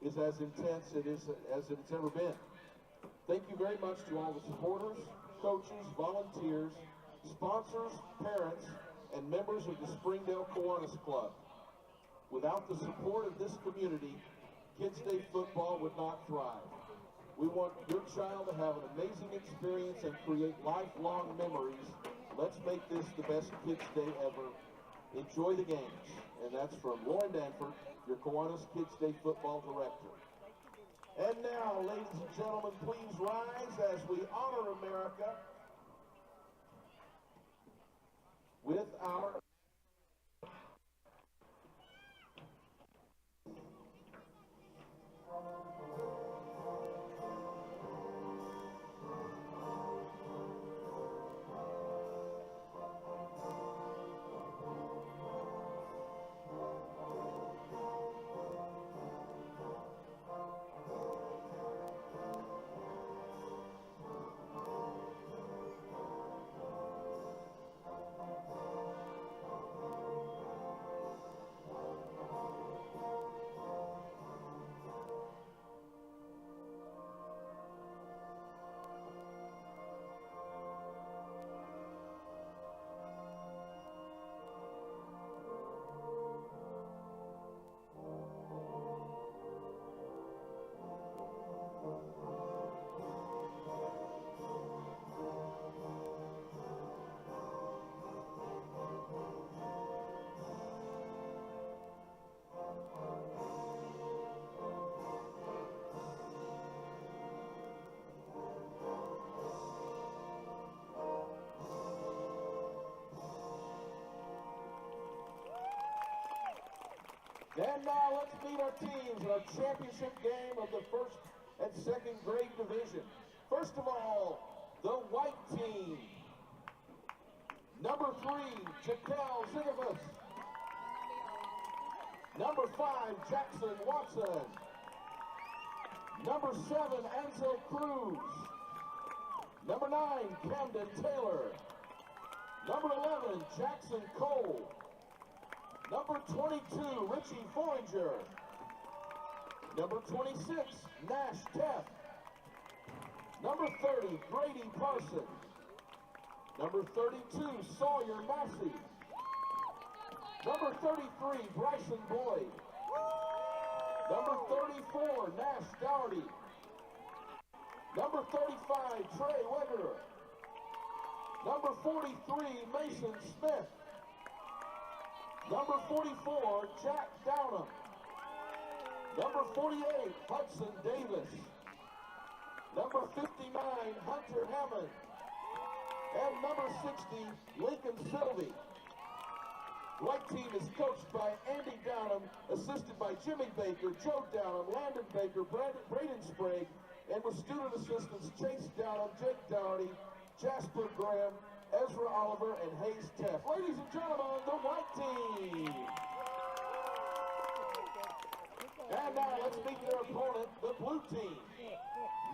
is as intense as it's ever been. Thank you very much to all the supporters, coaches, volunteers, sponsors, parents, and members of the Springdale Kiwanis Club. Without the support of this community, Kids Day football would not thrive. We want your child to have an amazing experience and create lifelong memories. Let's make this the best Kids Day ever. Enjoy the games. And that's from Lauren Danford, your Kiwanis Kids Day football director. And now, ladies and gentlemen, please rise as we honor America with our And now let's meet our teams in our championship game of the first and second grade division. First of all, the white team. Number 3, Jaquel Zigavus. Number 5, Jackson Watson. Number 7, Ansel Cruz. Number 9, Camden Taylor. Number 11, Jackson Cole. Number 22, Richie Foinger. Number 26, Nash Teff. Number 30, Grady Parson. Number 32, Sawyer Massey. Number 33, Bryson Boyd. Number 34, Nash Dougherty. Number 35, Trey Wegerer. Number 43, Mason Smith. Number 44, Jack Downham. Number 48, Hudson Davis. Number 59, Hunter Hammond. And number 60, Lincoln Sylvie. The white team is coached by Andy Downham, assisted by Jimmy Baker, Joe Downham, Landon Baker, Braden Sprague, and with student assistants Chase Downham, Jake Dougherty, Jasper Graham, Ezra Oliver, and Hayes Teff. Ladies and gentlemen, the white team. And now let's meet their opponent, the blue team.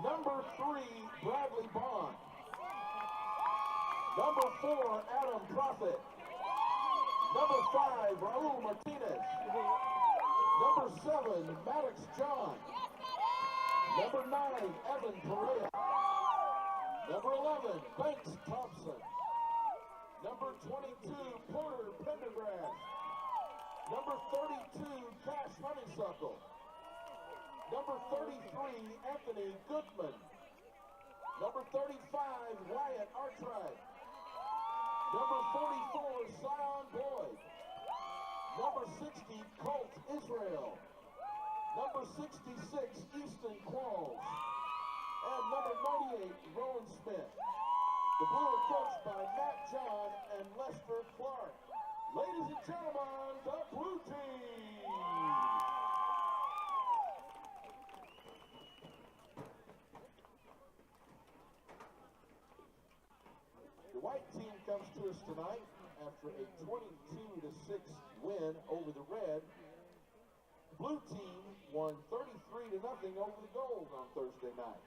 Number 3, Bradley Bond. Number 4, Adam Prophet. Number 5, Raul Martinez. Number 7, Maddox John. Number 9, Evan Perea. Number 11, Banks Thompson. Number 22, Porter Pendergrass. Number 32, Cash Honeysuckle. Number 33, Anthony Goodman. Number 35, Wyatt Artright. Number 44, Sion Boyd. Number 60, Colt Israel. Number 66, Easton Qualls. And number 98, Rowan Smith. The Blue are coached by Matt John and Lester Clark. Ladies and gentlemen, the blue team. The white team comes to us tonight after a 22-6 win over the red. The blue team won 33-0 over the gold on Thursday night.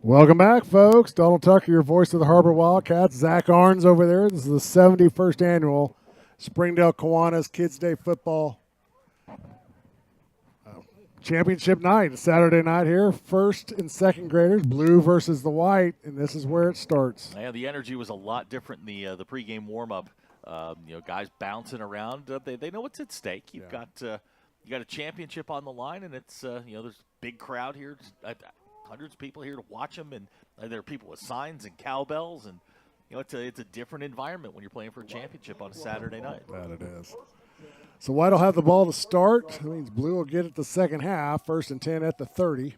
Welcome back, folks. Donald Tucker, your voice of the Harbor Wildcats. Zach Arns over there. This is the 71st annual Springdale Kiwanis Kids Day Football Championship night. It's Saturday night here. First and second graders, blue versus the white, and this is where it starts. Yeah, the energy was a lot different in the pregame warm-up. Guys bouncing around. They know what's at stake. You've got a championship on the line, and it's there's a big crowd here. Hundreds of people here to watch them, and there are people with signs and cowbells, and it's a different environment when you're playing for a championship on a Saturday night. That it is. So white will have the ball to start. That means blue will get it the second half. First and 10 at the 30.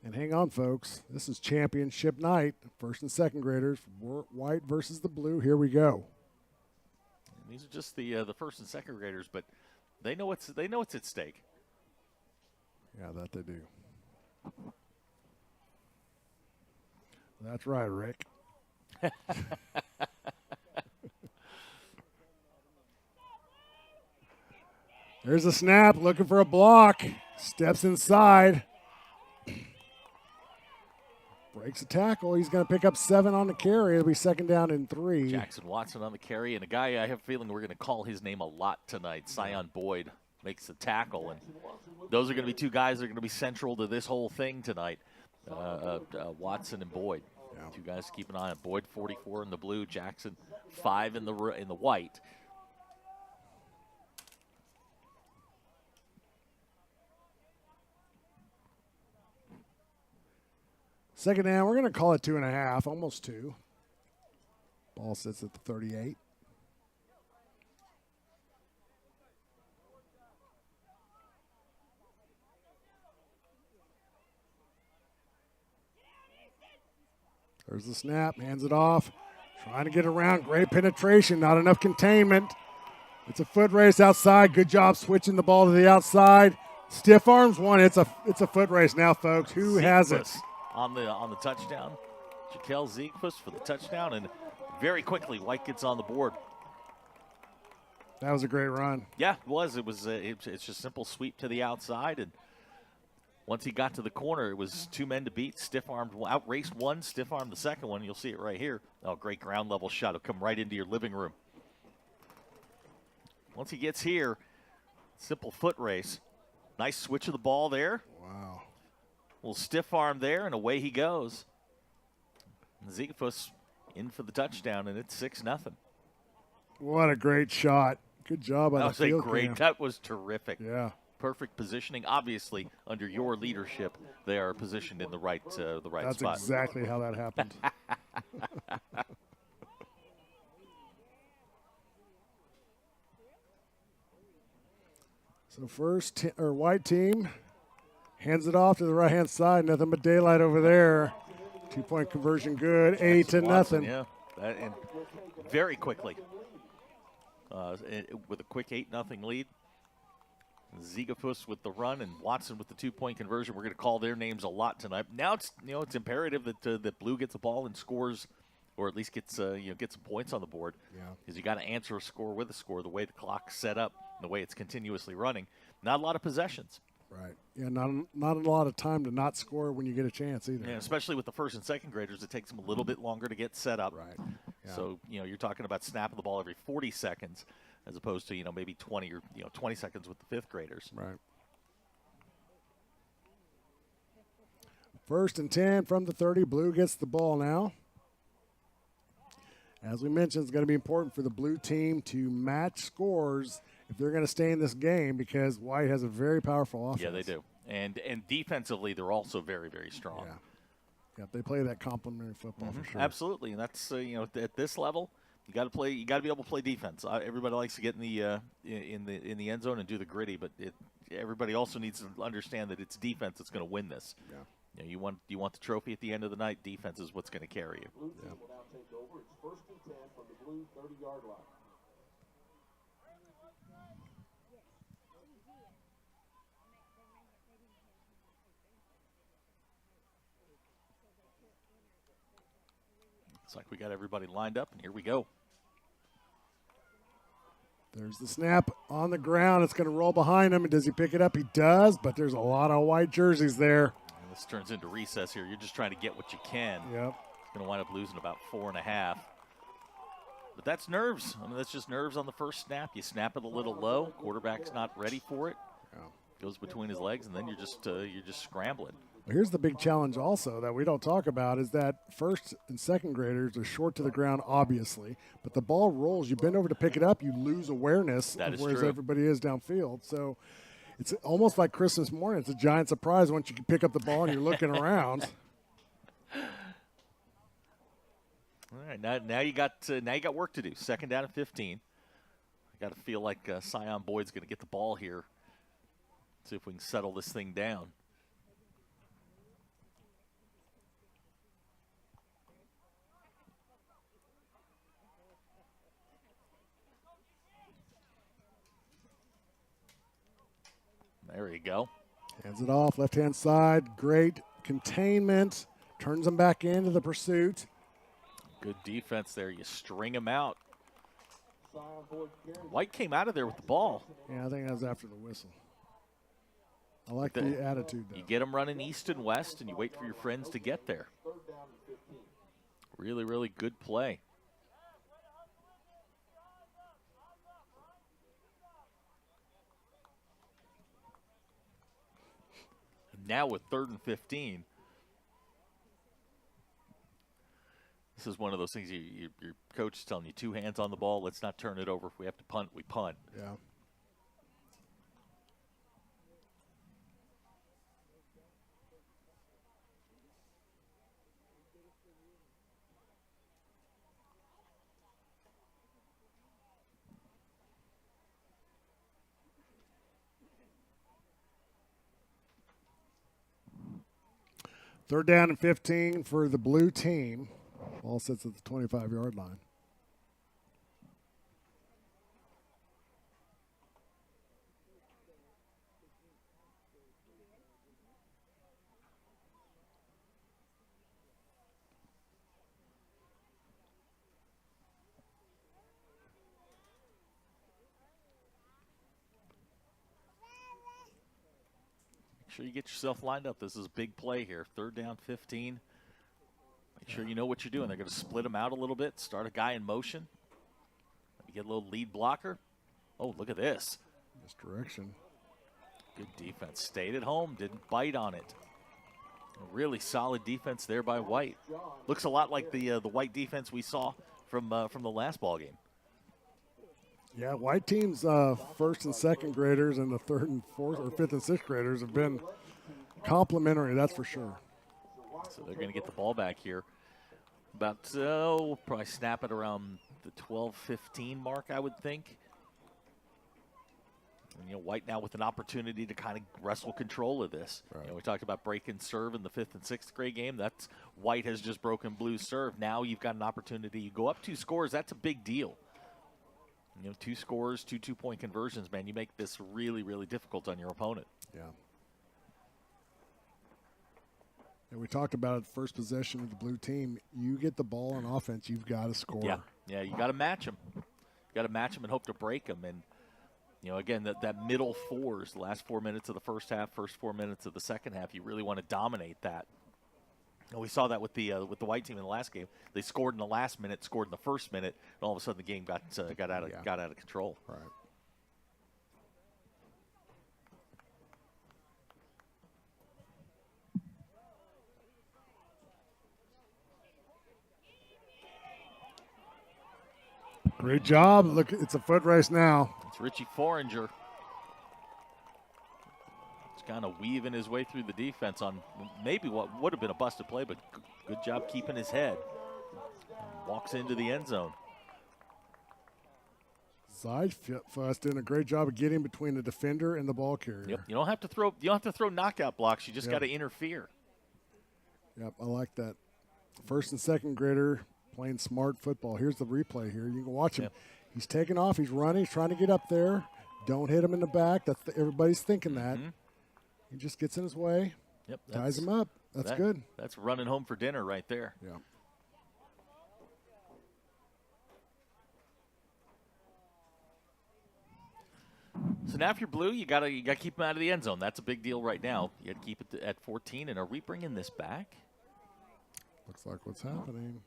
And hang on, folks. This is championship night. First and second graders, white versus the blue. Here we go. And these are just the first and second graders, but they know what's at stake. Yeah, that they do. That's right, Rick. There's a snap, looking for a block. Steps inside. Breaks a tackle. He's going to pick up 7 on the carry. It'll be second down and 3. Jackson Watson on the carry, and a guy I have a feeling we're going to call his name a lot tonight, Sion Boyd, makes the tackle. And those are going to be two guys that are going to be central to this whole thing tonight, Watson and Boyd. Yeah. Two guys to keep an eye on. Boyd 44 in the blue, Jackson 5 in the white. Second down, we're going to call it 2.5, almost 2. Ball sits at the 38. There's the snap, hands it off. Trying to get around, great penetration, not enough containment. It's a foot race outside. Good job switching the ball to the outside. Stiff arms one. It's a foot race now, folks. Who has it? On the touchdown. Jaquel Ziegfuss for the touchdown, and very quickly White gets on the board. That was a great run. Yeah, it was. It's just simple sweep to the outside, and once he got to the corner, it was 2 men to beat. Stiff-armed, outraced one, stiff-armed the second one. You'll see it right here. Oh, great ground level shot. It'll come right into your living room. Once he gets here, simple foot race. Nice switch of the ball there. Wow. Little stiff arm there, and away he goes. Ziegfuss in for the touchdown, and it's 6-0. What a great shot. Good job on the field cam. That was terrific. Yeah. Perfect positioning. Obviously, under your leadership, they are positioned in the right spot. That's exactly how that happened. So first, white team hands it off to the right-hand side. Nothing but daylight over there. 2-point conversion good. 8-0. Yeah, and very quickly with a quick 8-0 lead. Ziegfuss with the run and Watson with the 2-point conversion. We're going to call their names a lot tonight. Now it's imperative that Blue gets the ball and scores, or at least gets some points on the board. Yeah, because you got to answer a score with a score. The way the clock's set up, the way it's continuously running. Not a lot of possessions. Right. Yeah, not a lot of time to not score when you get a chance either. Yeah, especially with the first and second graders, it takes them a little bit longer to get set up. Right. Yeah. So you're talking about snapping the ball every 40 seconds. As opposed to, maybe 20 or 20 seconds with the fifth graders. Right. First and 10 from the 30. Blue gets the ball now. As we mentioned, it's going to be important for the blue team to match scores if they're going to stay in this game because White has a very powerful offense. Yeah, they do. And defensively, they're also very, very strong. Yeah. Yeah, they play that complementary football for sure. Absolutely, and that's at this level. You got to play. You got to be able to play defense. Everybody likes to get in the end zone and do the gritty, but everybody also needs to understand that it's defense that's going to win this. Yeah. You want the trophy at the end of the night. Defense is what's going to carry you. Blue team will now take over. It's first and 10 from the blue 30-yard line. Looks like we got everybody lined up, and here we go. There's the snap on the ground. It's going to roll behind him. And does he pick it up? He does, but there's a lot of white jerseys there. And this turns into recess here. You're just trying to get what you can. Yep. It's going to wind up losing about 4.5. But that's nerves. I mean, that's just nerves on the first snap. You snap it a little low. Quarterback's not ready for it. Yeah. Goes between his legs, and then you're just scrambling. Well, here's the big challenge also that we don't talk about is that first and second graders are short to the ground, obviously, but the ball rolls. You bend over to pick it up, you lose awareness of where everybody is downfield. So it's almost like Christmas morning. It's a giant surprise once you can pick up the ball and you're looking around. All right, now you got work to do. Second down and 15. I got to feel like Scion Boyd's going to get the ball here. See if we can settle this thing down. There you go. Hands it off, left-hand side. Great containment. Turns them back into the pursuit. Good defense there. You string him out. White came out of there with the ball. Yeah, I think that was after the whistle. I like the attitude, though. You get them running east and west, and you wait for your friends to get there. Really, really good play. Now with 3rd and 15. This is one of those things your coach is telling you, 2 hands on the ball, let's not turn it over. If we have to punt, we punt. Yeah. Third down and 15 for the blue team. Ball sits at the 25-yard line. Make sure you get yourself lined up. This is a big play here. 3rd down, 15. Make sure you know what you're doing. They're going to split them out a little bit, start a guy in motion. Maybe get a little lead blocker. Oh, look at this. Misdirection. Good defense. Stayed at home, didn't bite on it. A really solid defense there by White. Looks a lot like the White defense we saw from the last ball game. Yeah, White team's first and second graders and the third and fourth or fifth and sixth graders have been complimentary, that's for sure. So they're going to get the ball back here. About, we'll probably snap it around the 12-15 mark, I would think. And, White now with an opportunity to kind of wrestle control of this. Right. We talked about break and serve in the 5th and 6th grade game. That's White has just broken Blue's serve. Now you've got an opportunity. You go up 2 scores, that's a big deal. 2 scores, 2 two-point conversions, man. You make this really, really difficult on your opponent. Yeah. And we talked about it, first possession of the blue team. You get the ball on offense, you've got to score. Yeah, you got to match them. You got to match them and hope to break them. And, again, that middle 4s, the last 4 minutes of the first half, first 4 minutes of the second half, you really want to dominate that. And we saw that with the White team in the last game. They scored in the last minute, scored in the first minute, and all of a sudden the game got out of control. Right. Great job. Look, it's a foot race now. It's Richie Foringer. Kind of weaving his way through the defense on maybe what would have been a busted play, but good job keeping his head. Walks into the end zone. Zeitfuss doing a great job of getting between the defender and the ball carrier. Yep. You don't have to throw knockout blocks. You just got to interfere. Yep, I like that. First and second grader playing smart football. Here's the replay here. You can watch him. Yep. He's taking off. He's running. He's trying to get up there. Don't hit him in the back. Everybody's thinking that. He just gets in his way. Yep, ties him up. That's good. That's running home for dinner right there. Yeah. So now if you're Blue, you gotta keep them out of the end zone. That's a big deal right now. You got to keep it at 14. And are we bringing this back? Looks like what's happening.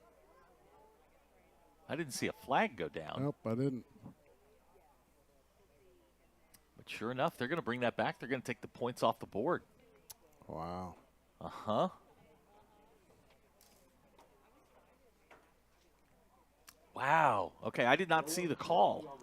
I didn't see a flag go down. Nope, I didn't. But sure enough, they're going to bring that back. They're going to take the points off the board. Wow. Uh-huh. Wow. Okay, I did not see the call.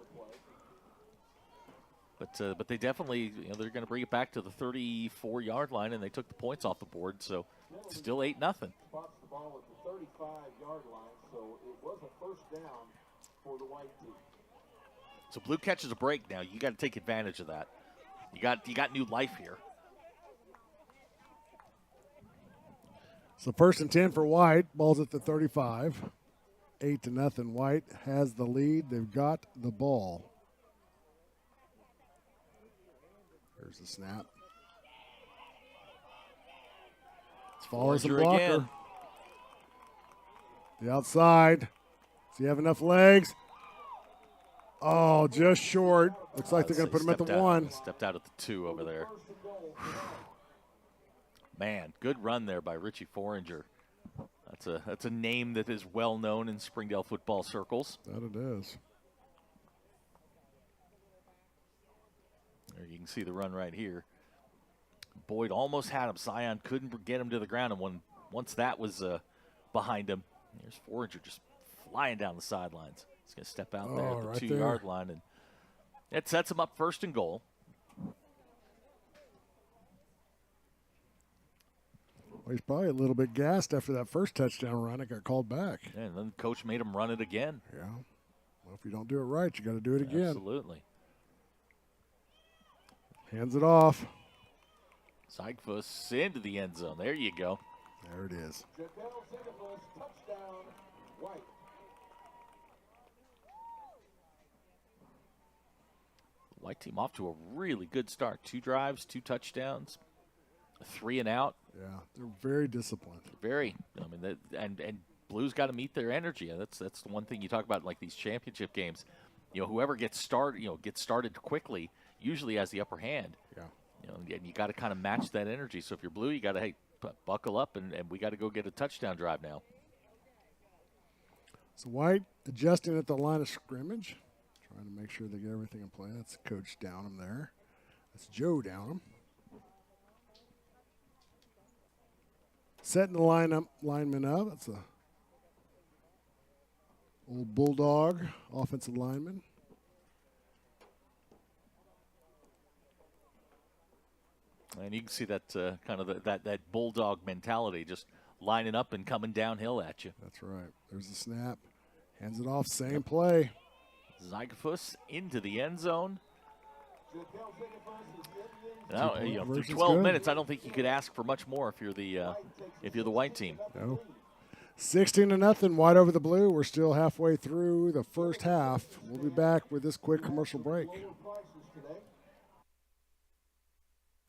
But they definitely, they're going to bring it back to the 34-yard line, and they took the points off the board, so it's still 8-0. Spots the ball at the 35-yard line, so it was a first down for the white team. So Blue catches a break now. You got to take advantage of that. You got new life here. So 1st and 10 for White. Ball's at the 35. 8-0. White has the lead. They've got the ball. Here's the snap. Follows the blocker. Again. The outside. Does he have enough legs? Oh, just short. Looks like they're going to put him at the 1. Stepped out at the 2 over there. Man, good run there by Richie Foringer. That's a name that is well known in Springdale football circles. That it is. There you can see the run right here. Boyd almost had him. Zion couldn't get him to the ground, and once that was behind him, there's Foringer just flying down the sidelines. He's going to step out there at the right 2-yard line, and it sets him up 1st and goal. Well, he's probably a little bit gassed after that first touchdown run. It got called back. Yeah, and then the coach made him run it again. Yeah. Well, if you don't do it right, you got to do it again. Absolutely. Hands it off. Zygfuss into the end zone. There you go. There it is. Touchdown, White. White team off to a really good start. 2 drives, 2 touchdowns, a 3 and out. Yeah, they're very disciplined. Very. I mean, and Blues got to meet their energy. And that's the one thing you talk about, like these championship games. Whoever gets started quickly usually has the upper hand. Yeah. And you got to kind of match that energy. So if you're Blue, you got to buckle up, and we got to go get a touchdown drive now. So White adjusting at the line of scrimmage, trying to make sure they get everything in play. That's Coach Downham there. That's Joe Downham. Setting the lineman up. That's a old Bulldog offensive lineman. And you can see that kind of that Bulldog mentality, just lining up and coming downhill at you. That's right. There's the snap. Hands it off. Same play. Zygfuss into the end zone. Now, through 12 good. minutes, I don't think you could ask for much more if you're the White team. No. 16-0, White over the Blue. We're still halfway through the first half. We'll be back with this quick commercial break.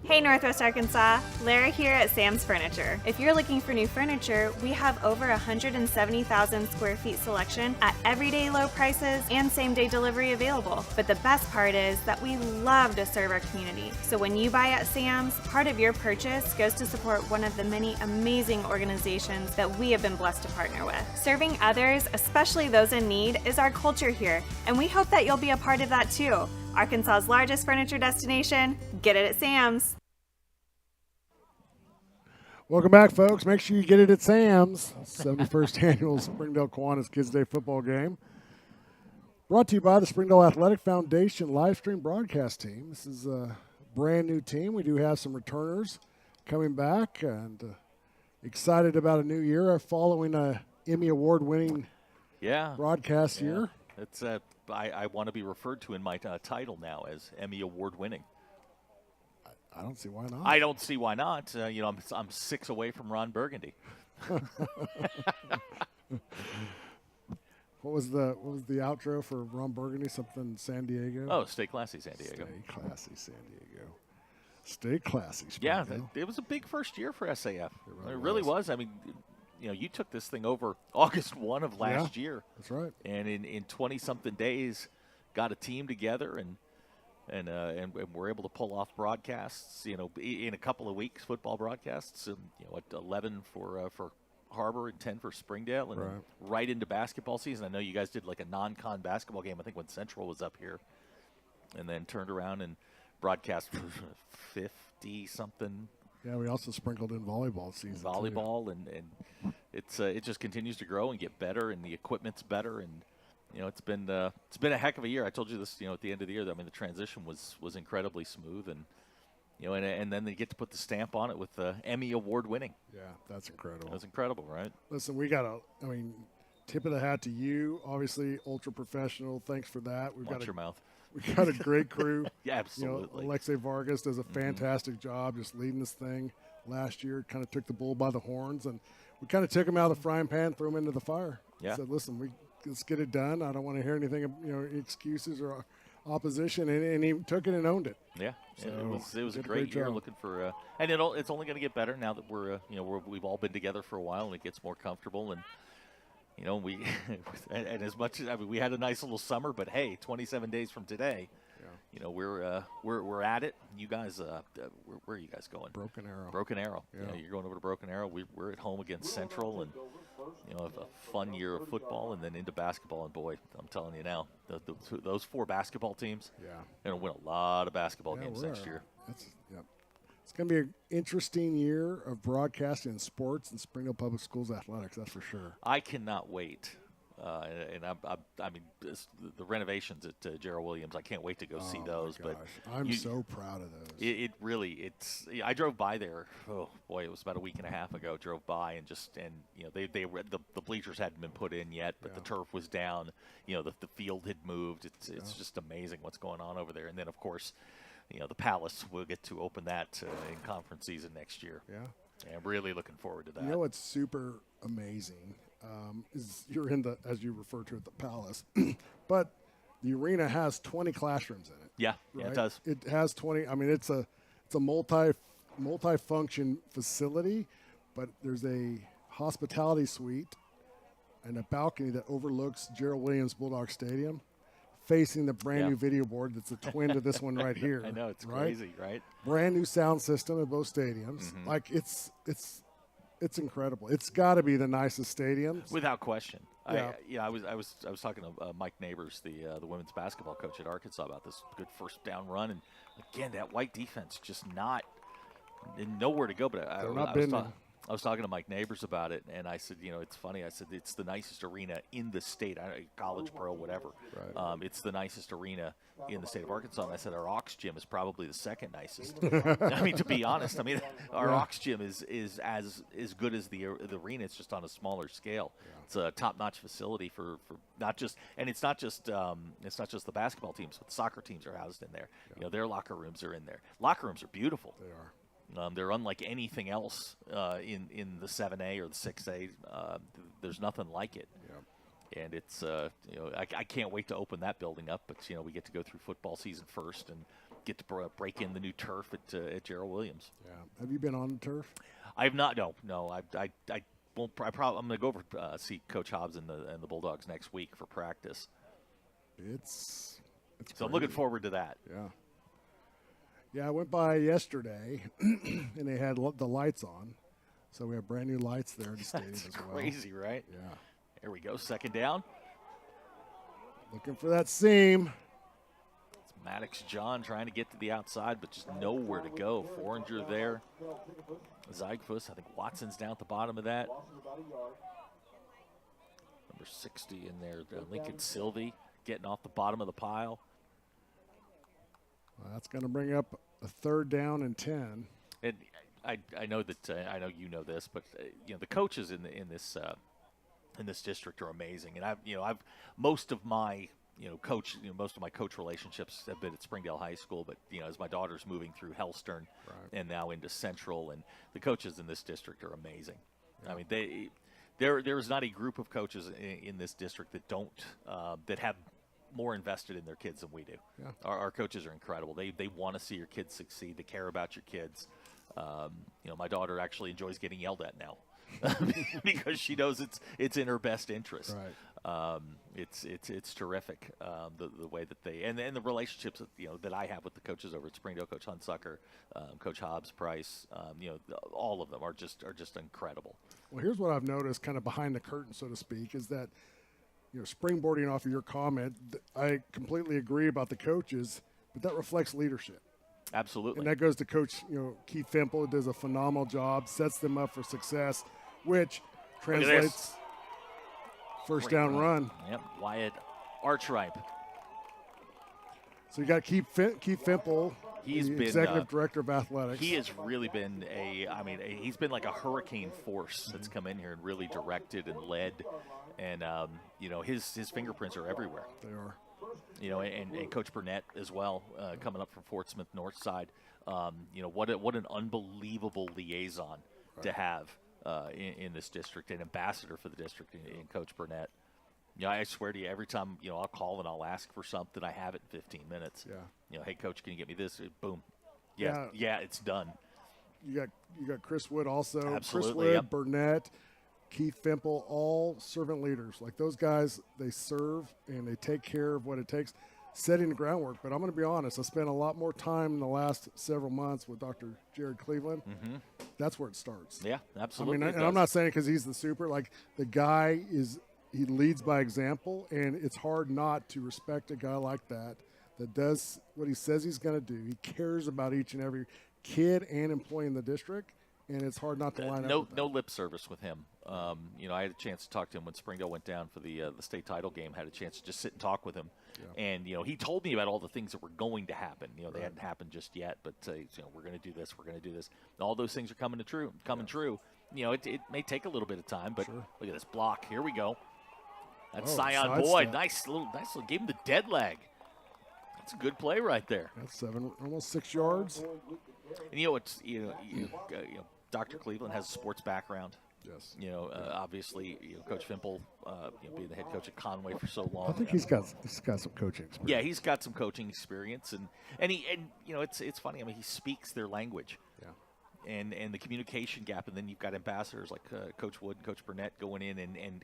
Hey Northwest Arkansas, Lara here at Sam's Furniture. If you're looking for new furniture, we have over 170,000 square feet selection at everyday low prices and same-day delivery available. But the best part is that we love to serve our community. So when you buy at Sam's, part of your purchase goes to support one of the many amazing organizations that we have been blessed to partner with. Serving others, especially those in need, is our culture here, and we hope that you'll be a part of that too. Arkansas's largest furniture destination, get it at Sam's. Welcome back, folks. Make sure you get it at Sam's. 71st Annual Springdale Kiwanis Kids Day football game. Brought to you by the Springdale Athletic Foundation live stream broadcast team. This is a brand new team. We do have some returners coming back, and excited about a new year following a Emmy Award-winning broadcast year. It's I want to be referred to in my title now as Emmy Award-winning. I don't see why not. I don't see why not. I'm 6 away from Ron Burgundy. What was the outro for Ron Burgundy? Something San Diego? Oh, stay classy, San Diego. Stay classy, San Diego. Stay classy, yeah, Springdale. it was a big first year for SAF. It really was. I mean, you took this thing over August 1 of last year. That's right. And in 20-something days, got a team together and and we're able to pull off broadcasts, in a couple of weeks, football broadcasts, 11 for Harbor and 10 for Springdale, and then right into basketball season. I know you guys did like a non-con basketball game, I think when Central was up here, and then turned around and broadcast 50-something. Yeah, we also sprinkled in volleyball season. Volleyball, and it just continues to grow and get better, and the equipment's better, and it's been a heck of a year. I told you this, at the end of the year. I mean, the transition was incredibly smooth, and and then they get to put the stamp on it with Emmy award winning. Yeah, that's incredible. That's incredible, right? Listen, tip of the hat to you. Obviously, ultra professional. Thanks for that. Watch your mouth. We got a great crew. Yeah, absolutely. Alexei Vargas does a fantastic job just leading this thing. Last year, kind of took the bull by the horns, and we kind of took him out of the frying pan, threw him into the fire. Yeah. Said, listen, let's get it done. I don't want to hear anything, excuses or opposition, and he took it and owned it. Yeah, so it was a great year. Looking for, and it's only going to get better now that we've all been together for a while, and it gets more comfortable. And we and as much as we had a nice little summer, but hey, 27 days from today, we're at it. You guys, where are you guys going? Broken Arrow. Broken Arrow. Yeah. You're going over to Broken Arrow. We're at home against Central, and a fun year of football, and then into basketball. And boy, I'm telling you now, those 4 basketball teams, going to win a lot of basketball games next year. It's going to be an interesting year of broadcasting and sports and Springdale Public Schools athletics. That's for sure. I cannot wait. I mean, the renovations at Gerald Williams, I can't wait to go see those. But I'm so proud of those. It really, I drove by there. Oh boy, it was about a week and a half ago. Drove by and the bleachers hadn't been put in yet, but the turf was down. The field had moved. It's just amazing what's going on over there. And then of course, the Palace, we'll get to open that in conference season next year. Yeah. I'm really looking forward to that. What's super amazing is you're in the, as you refer to it, the Palace, but the arena has 20 classrooms in it. Yeah, right? Yeah, it does. It has 20. I mean, it's a multi-function facility, but there's a hospitality suite and a balcony that overlooks Gerald Williams Bulldog Stadium, facing the brand new video board that's a twin to this one right here. I know, it's crazy, right? Brand new sound system at both stadiums. Mm-hmm. Like it's incredible. It's got to be the nicest stadiums, without question. Yeah. I was talking to Mike Neighbors, the women's basketball coach at Arkansas, about this good first down run, and again that white defense just nowhere to go. But I was talking to Mike Neighbors about it, and I said, it's funny. I said it's the nicest arena in the state, college, pro, whatever. Right. It's the nicest arena in the state of Arkansas. And I said our Ox Gym is probably the second nicest. I mean, to be honest, our Ox Gym is as good as the arena. It's just on a smaller scale. Yeah. It's a top-notch facility for not just, and it's not just the basketball teams, but the soccer teams are housed in there. Yeah. Their locker rooms are in there. Locker rooms are beautiful. They are. They're unlike anything else in the 7A or the 6A. There's nothing like it. Yeah. And it's I can't wait to open that building up. But we get to go through football season first and get to break in the new turf at Gerald Williams. Yeah. Have you been on the turf? I have not. No. I won't. I'm going to go over see Coach Hobbs and the Bulldogs next week for practice. It's so I'm looking forward to that. Yeah. Yeah, I went by yesterday, and they had the lights on. So we have brand new lights there in the stadium as well. Crazy, right? Yeah. There we go. Second down. Looking for that seam. It's Maddox John trying to get to the outside, but just nowhere to go. Foringer there. Zygfuss. I think Watson's down at the bottom of that. Number 60 in there. Lincoln Sylvie getting off the bottom of the pile. Well, that's going to bring up a third down and 10. And I know that I know you know this, but the coaches in this district are amazing. And I've most of my coach relationships have been at Springdale High School, but as my daughter's moving through Hellstern and now into Central, and the coaches in this district are amazing. Yeah. I mean, there is not a group of coaches in this district that don't that have more invested in their kids than we do. Yeah. Our coaches are incredible. They want to see your kids succeed. They care about your kids. My daughter actually enjoys getting yelled at now because she knows it's in her best interest. It's terrific, the way that they and the relationships that, that I have with the coaches over at Springdale, Coach Hunsucker, Coach Hobbs, Price, all of them are just incredible. Well, here's what I've noticed, kind of behind the curtain, so to speak, is that springboarding off of your comment, I completely agree about the coaches, but that reflects leadership. Absolutely. And that goes to Coach Keith Fimple, who does a phenomenal job, sets them up for success, which translates first down run. Yep, Wyatt Archripe. So you got Keith Fimple, He's been executive director of athletics. He has really been he's been like a hurricane force that's come in here and really directed and led, and his fingerprints are everywhere. They are. And Coach Burnett as well, coming up from Fort Smith North Side. What an unbelievable liaison to have in this district, an ambassador for the district in Coach Burnett. I swear to you, every time I'll call and I'll ask for something, I have it in 15 minutes. Yeah. Hey Coach, can you get me this? Boom. Yeah, it's done. You got Chris Wood also. Absolutely. Chris Wood, yep. Burnett, Keith Fimple, all servant leaders. Like those guys, they serve and they take care of what it takes, setting the groundwork. But I'm going to be honest, I spent a lot more time in the last several months with Dr. Jared Cleveland. Mm-hmm. That's where it starts. Yeah, absolutely. And I'm not saying because he's the super. Like the guy he leads by example, and it's hard not to respect a guy like that does what he says he's going to do. He cares about each and every kid and employee in the district, and it's hard not to line up with that. No lip service with him. I had a chance to talk to him when Springdale went down for the state title game. Had a chance to just sit and talk with him, and he told me about all the things that were going to happen. They hadn't happened just yet, but we're going to do this, we're going to do this. And all those things are coming true. It may take a little bit of time, but look at this block. Here we go. That's Zion Boyd. Nice little. Gave him the dead leg. That's a good play right there. That's almost 6 yards. And Dr. Cleveland has a sports background. Yes. Obviously, Coach Fimple, being the head coach at Conway for so long. I think he's got some coaching experience. Yeah, he's got some coaching experience, and it's funny. I mean, he speaks their language. Yeah. And the communication gap, and then you've got ambassadors like Coach Wood and Coach Burnett going in, and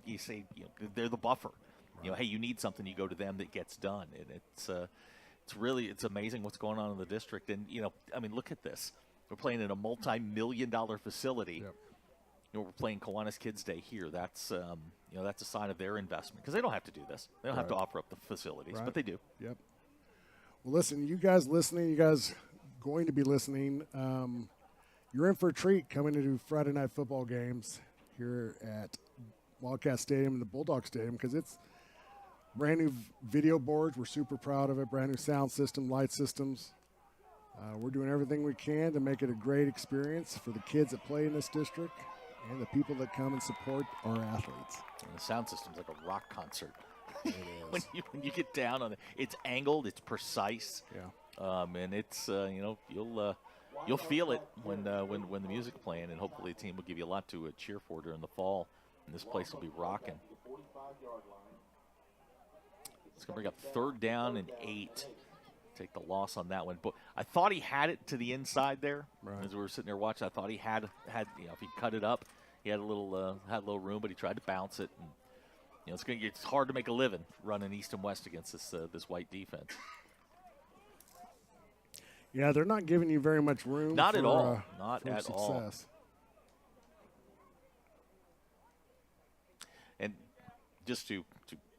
you say they're the buffer. Right. Hey, you need something, you go to them, that gets done, and it's amazing what's going on in the district. And look at this. We're playing in a multi-million-dollar facility. Yep. We're playing Kiwanis Kids Day here. That's that's a sign of their investment, because they don't have to do this. They don't have to offer up the facilities, but they do. Yep. Well, listen, you guys listening, you guys going to be listening, you're in for a treat coming into Friday night football games here at Wildcat Stadium and the Bulldog Stadium, because it's brand new video boards. We're super proud of it. Brand new sound system, light systems. We're doing everything we can to make it a great experience for the kids that play in this district and the people that come and support our athletes. And the sound system's like a rock concert. It is. when you get down on it, it's angled, it's precise. Yeah. And it's you'll feel it when the music's playing, and hopefully the team will give you a lot to cheer for during the fall, and this place will be rocking. It's going to bring up 3rd down and 8. Take the loss on that one, but I thought he had it to the inside there. Right. As we were sitting there watching, I thought he had if he cut it up, he had a little room, but he tried to bounce it. And it's hard to make a living running east and west against this white defense. Yeah, they're not giving you very much room. Not for, at all. for Not at success. all. And just to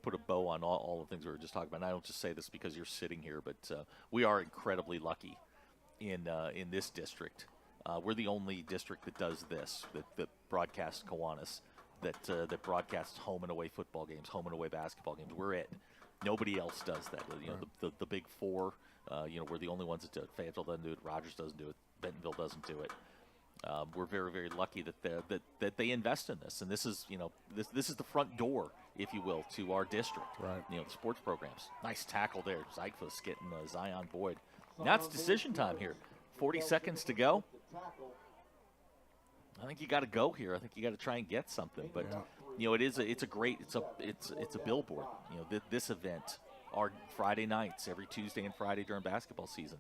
put a bow on all the things we were just talking about, and I don't just say this because you're sitting here, but we are incredibly lucky in this district. We're the only district that does this, that broadcasts Kiwanis, that broadcasts home and away football games, home and away basketball games. We're it. Nobody else does that. The big four, we're the only ones that do it. Fayetteville doesn't do it. Rogers doesn't do it. Bentonville doesn't do it. We're very, very lucky that they invest in this, and this is this is the front door, if you will, to our district. Right. The sports programs. Nice tackle there, Zykfus getting Zion Boyd. Now it's decision time here. 40 seconds to go. I think you got to go here. I think you got to try and get something. But it's a billboard. This event, our Friday nights, every Tuesday and Friday during basketball season.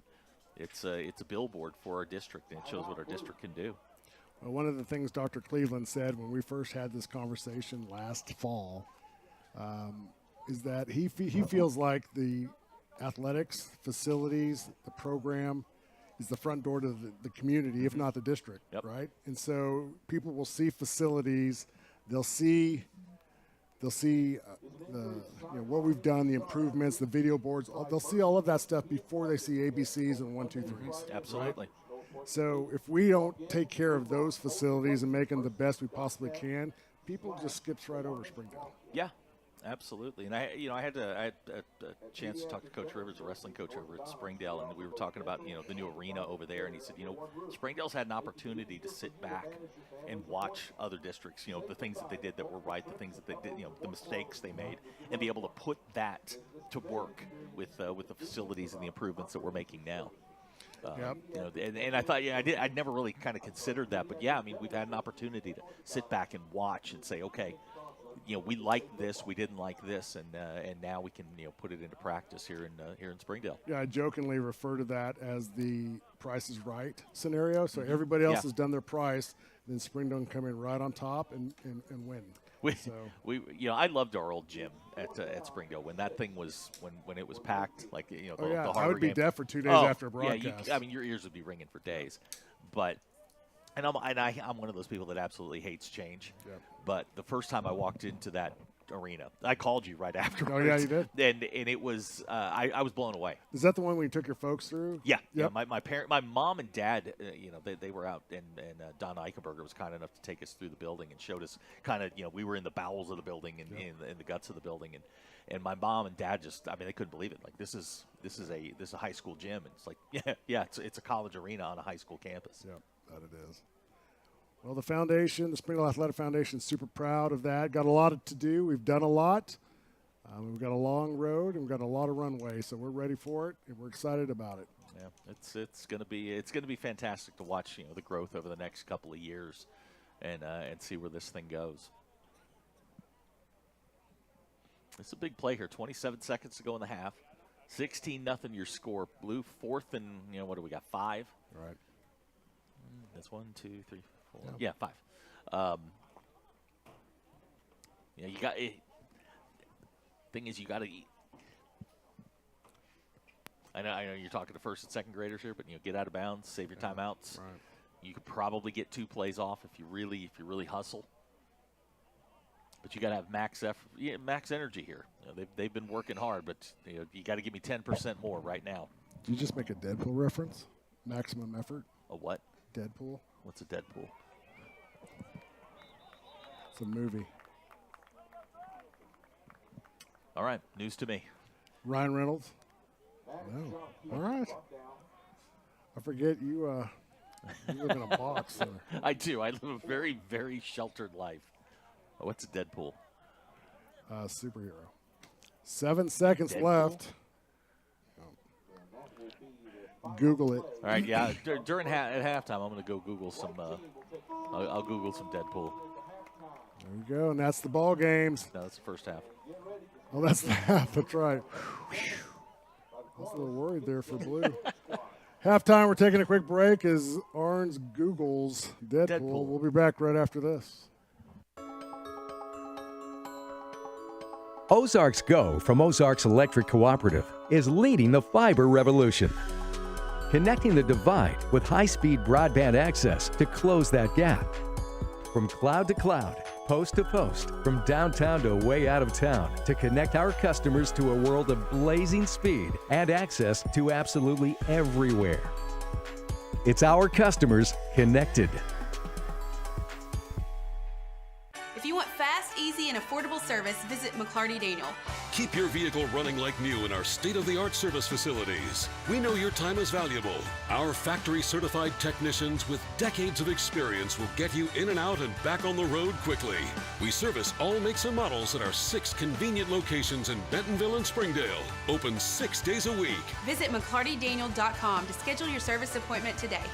It's a billboard for our district, and it shows what our district can do. One of the things Dr. Cleveland said when we first had this conversation last fall is that he feels like the athletics, facilities, the program is the front door to the community, if not the district, right? And so people will see facilities, they'll see what we've done, the improvements, the video boards. They'll see all of that stuff before they see ABCs and 1, 2, 3s. Absolutely. Right? So if we don't take care of those facilities and make them the best we possibly can, people just skips right over Springdale. Yeah. Absolutely, and I had a chance to talk to Coach Rivers, the wrestling coach over at Springdale, and we were talking about the new arena over there, and he said, Springdale's had an opportunity to sit back and watch other districts, the things that they did that were right, the things that they did, the mistakes they made, and be able to put that to work with the facilities and the improvements that we're making now. And I thought, I'd never really kind of considered that, but we've had an opportunity to sit back and watch and say, okay, we like this, we didn't like this, and now we can put it into practice here in Springdale. Yeah, I jokingly refer to that as the Price is Right scenario. So everybody else has done their price, then Springdale can come in right on top and win. I loved our old gym at Springdale when that thing was when it was packed, like the Harvard I would be game. deaf for 2 days after a broadcast. Your ears would be ringing for days, but. And I'm one of those people that absolutely hates change. Yep. But the first time I walked into that arena, I called you right afterwards. Oh, yeah, you did? And it was I was blown away. Is that the one where you took your folks through? Yeah. Yep. Yeah, my mom and dad, they were out, and Don Eichenberger was kind enough to take us through the building and showed us kind of, we were in the bowels of the building and in the guts of the building. And my mom and dad just, they couldn't believe it. Like, this is a high school gym. And it's like, it's a college arena on a high school campus. Yeah, that it is. Well, the foundation, the Springdale Athletic Foundation, is super proud of that. Got a lot to do. We've done a lot. We've got a long road, and we've got a lot of runway, so we're ready for it, and we're excited about it. Yeah, it's gonna be fantastic to watch the growth over the next couple of years, and see where this thing goes. It's a big play here. 27 seconds to go in the half. 16-0 your score. Blue fourth and what do we got? 5. Right. That's 1, 2, 3, 4. Yeah, 5. You got it. Thing is, you got to eat. I know you're talking to first and second graders here, but get out of bounds, save your timeouts. Right. You could probably get 2 plays off if you really hustle. But you got to have max energy here. They've been working hard, but you got to give me 10% more right now. Did you just make a Deadpool reference? Maximum effort. A what? Deadpool. What's a Deadpool? It's a movie. All right, news to me. Ryan Reynolds. No. All right. I forget you live in a box. I do. I live a very, very sheltered life. What's a Deadpool? Superhero. 7 seconds left. Google it. All right, yeah. During at halftime, I'm going to go Google some. I'll Google some Deadpool. There you go, and that's the ball games. No, that's the first half. Oh, that's the half. That's right. I was a little worried there for Blue. Halftime, we're taking a quick break as Orange Googles Deadpool. We'll be back right after this. Ozarks Go from Ozarks Electric Cooperative is leading the fiber revolution, connecting the divide with high-speed broadband access to close that gap. From cloud to cloud, post to post, from downtown to way out of town, to connect our customers to a world of blazing speed and access to absolutely everywhere. It's our customers connected. If you want fast, easy, and affordable service, visit McClarty Daniel. Keep your vehicle running like new in our state-of-the-art service facilities. We know your time is valuable. Our factory-certified technicians with decades of experience will get you in and out and back on the road quickly. We service all makes and models at our 6 convenient locations in Bentonville and Springdale. Open 6 days a week. Visit McClartyDaniel.com to schedule your service appointment today.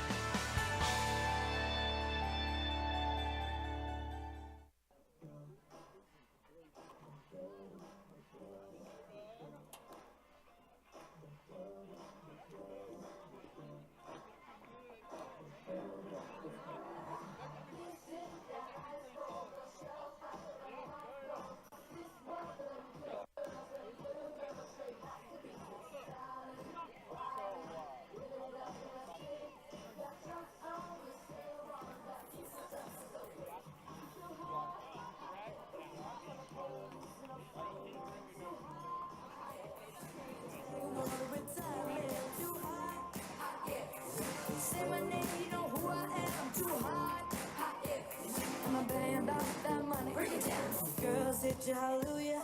hit you hallelujah.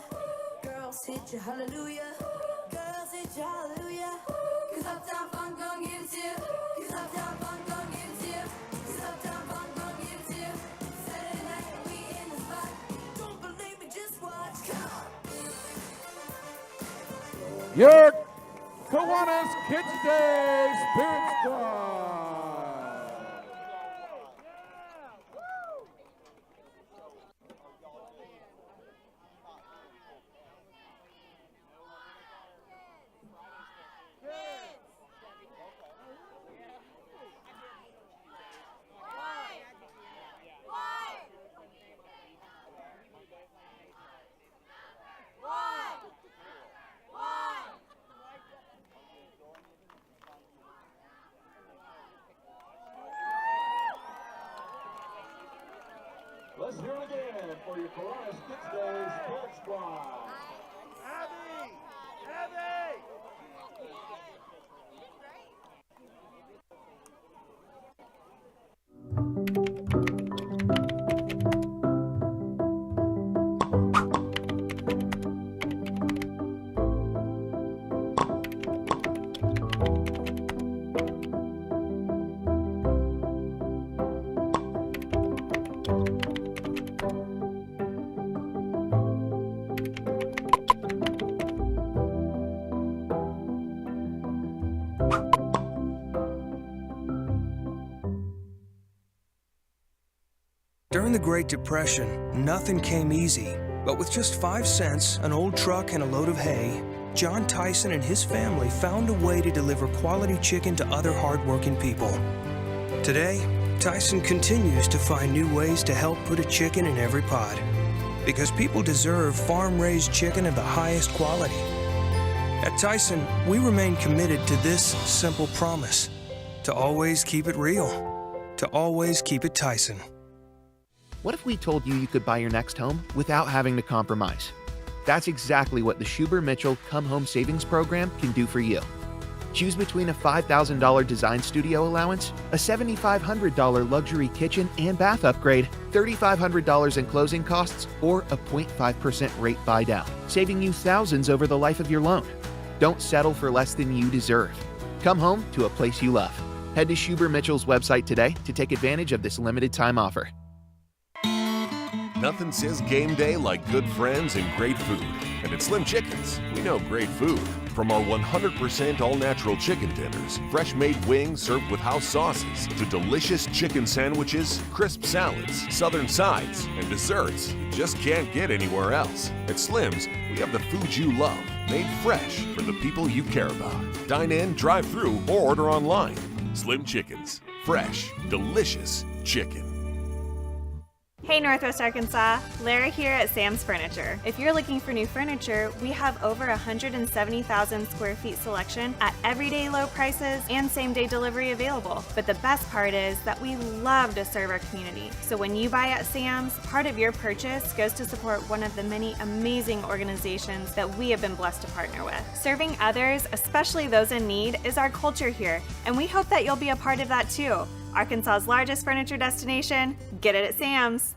Girls hit you hallelujah. Girls hit you hallelujah. 'Cause Uptown Funk gon' give it to you. 'Cause Uptown Funk gon' give it to you. 'Cause Uptown Funk gon' give it to you. Saturday night we in the spot. Don't believe me, just watch. Come on. Your Kiwanis Kids Day Spirit Squad. Let's hear it again for your Kiwanis Kids Day Spirit Squad. Abby! Abby! During the Great Depression, nothing came easy. But with just 5 cents, an old truck, and a load of hay, John Tyson and his family found a way to deliver quality chicken to other hardworking people. Today, Tyson continues to find new ways to help put a chicken in every pot. Because people deserve farm-raised chicken of the highest quality. At Tyson, we remain committed to this simple promise: to always keep it real, to always keep it Tyson. What if we told you you could buy your next home without having to compromise? That's exactly what the Schuber-Mitchell Come Home Savings Program can do for you. Choose between a $5,000 design studio allowance, a $7,500 luxury kitchen and bath upgrade, $3,500 in closing costs, or a 0.5% rate buy down, saving you thousands over the life of your loan. Don't settle for less than you deserve. Come home to a place you love. Head to Schuber-Mitchell's website today to take advantage of this limited time offer. Nothing says game day like good friends and great food. And at Slim Chickens, we know great food. From our 100% all-natural chicken tenders, fresh-made wings served with house sauces, to delicious chicken sandwiches, crisp salads, southern sides, and desserts you just can't get anywhere else. At Slim's, we have the food you love, made fresh for the people you care about. Dine in, drive through, or order online. Slim Chickens. Fresh, delicious chicken. Hey Northwest Arkansas, Lara here at Sam's Furniture. If you're looking for new furniture, we have over 170,000 square feet selection at everyday low prices and same-day delivery available. But the best part is that we love to serve our community. So when you buy at Sam's, part of your purchase goes to support one of the many amazing organizations that we have been blessed to partner with. Serving others, especially those in need, is our culture here, and we hope that you'll be a part of that too. Arkansas's largest furniture destination, get it at Sam's.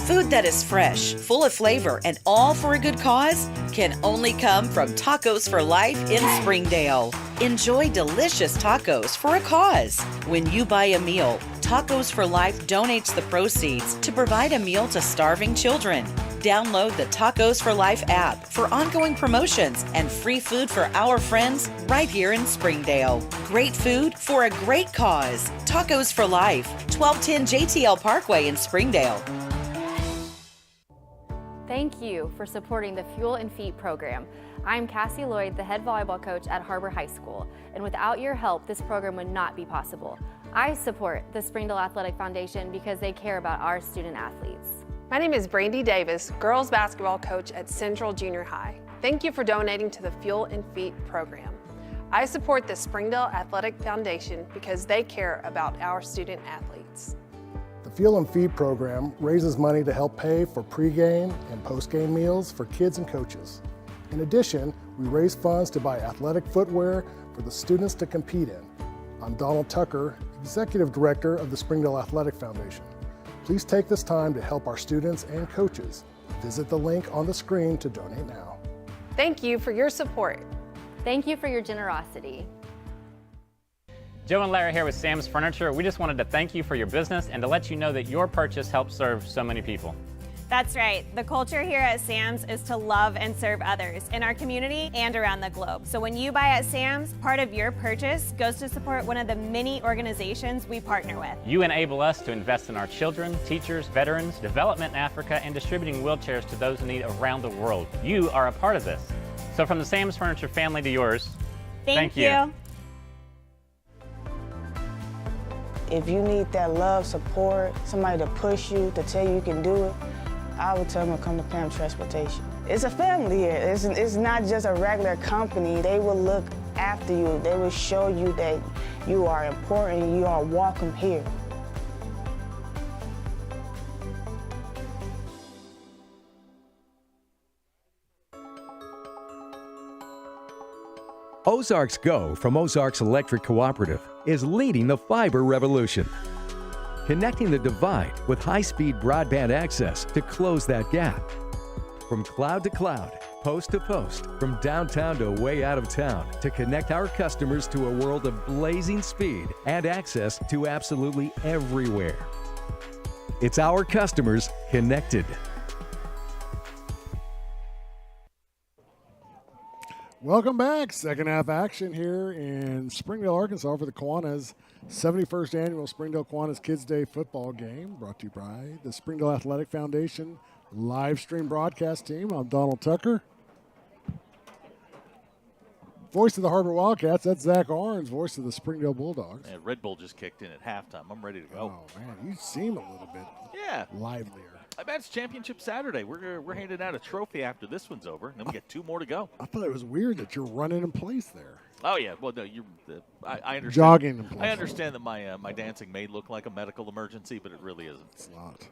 Food that is fresh, full of flavor, and all for a good cause can only come from Tacos for Life in Springdale. Enjoy delicious tacos for a cause. When you buy a meal, Tacos for Life donates the proceeds to provide a meal to starving children. Download the Tacos for Life app for ongoing promotions and free food for our friends right here in Springdale. Great food for a great cause. Tacos for Life, 1210 JTL Parkway in Springdale. Thank you for supporting the Fuel and Feet program. I'm Cassie Lloyd, the head volleyball coach at Harbor High School, and without your help, this program would not be possible. I support the Springdale Athletic Foundation because they care about our student athletes. My name is Brandy Davis, girls basketball coach at Central Junior High. Thank you for donating to the Fuel and Feet program. I support the Springdale Athletic Foundation because they care about our student athletes. The Fuel and Feed program raises money to help pay for pregame and postgame meals for kids and coaches. In addition, we raise funds to buy athletic footwear for the students to compete in. I'm Donald Tucker, Executive Director of the Springdale Athletic Foundation. Please take this time to help our students and coaches. Visit the link on the screen to donate now. Thank you for your support. Thank you for your generosity. Joe and Larry here with Sam's Furniture. We just wanted to thank you for your business and to let you know that your purchase helps serve so many people. That's right. The culture here at Sam's is to love and serve others in our community and around the globe. So when you buy at Sam's, part of your purchase goes to support one of the many organizations we partner with. You enable us to invest in our children, teachers, veterans, development in Africa, and distributing wheelchairs to those in need around the world. You are a part of this. So from the Sam's Furniture family to yours, thank you. If you need that love, support, somebody to push you, to tell you you can do it, I would tell them to come to Pam Transportation. It's a family here. It's not just a regular company. They will look after you. They will show you that you are important, you are welcome here. Ozarks Go from Ozarks Electric Cooperative is leading the fiber revolution. Connecting the divide with high-speed broadband access to close that gap. From cloud to cloud, post to post, from downtown to way out of town, to connect our customers to a world of blazing speed and access to absolutely everywhere. It's our customers connected. Welcome back. Second half action here in Springdale, Arkansas for the Kiwanis 71st Annual Springdale Kiwanis Kids Day football game, brought to you by the Springdale Athletic Foundation live stream broadcast team. I'm Donald Tucker. Voice of the Harbor Wildcats, that's Zach Arns, voice of the Springdale Bulldogs. And Red Bull just kicked in at halftime. I'm ready to go. Oh, man, you seem a little bit livelier. I bet it's Championship Saturday. We're handing out a trophy after this one's over, and then we get 2 more to go. I thought it was weird that you're running in place there. Oh yeah, well no, I understand. Jogging in place. I understand that my dancing may look like a medical emergency, but it really isn't. It's not.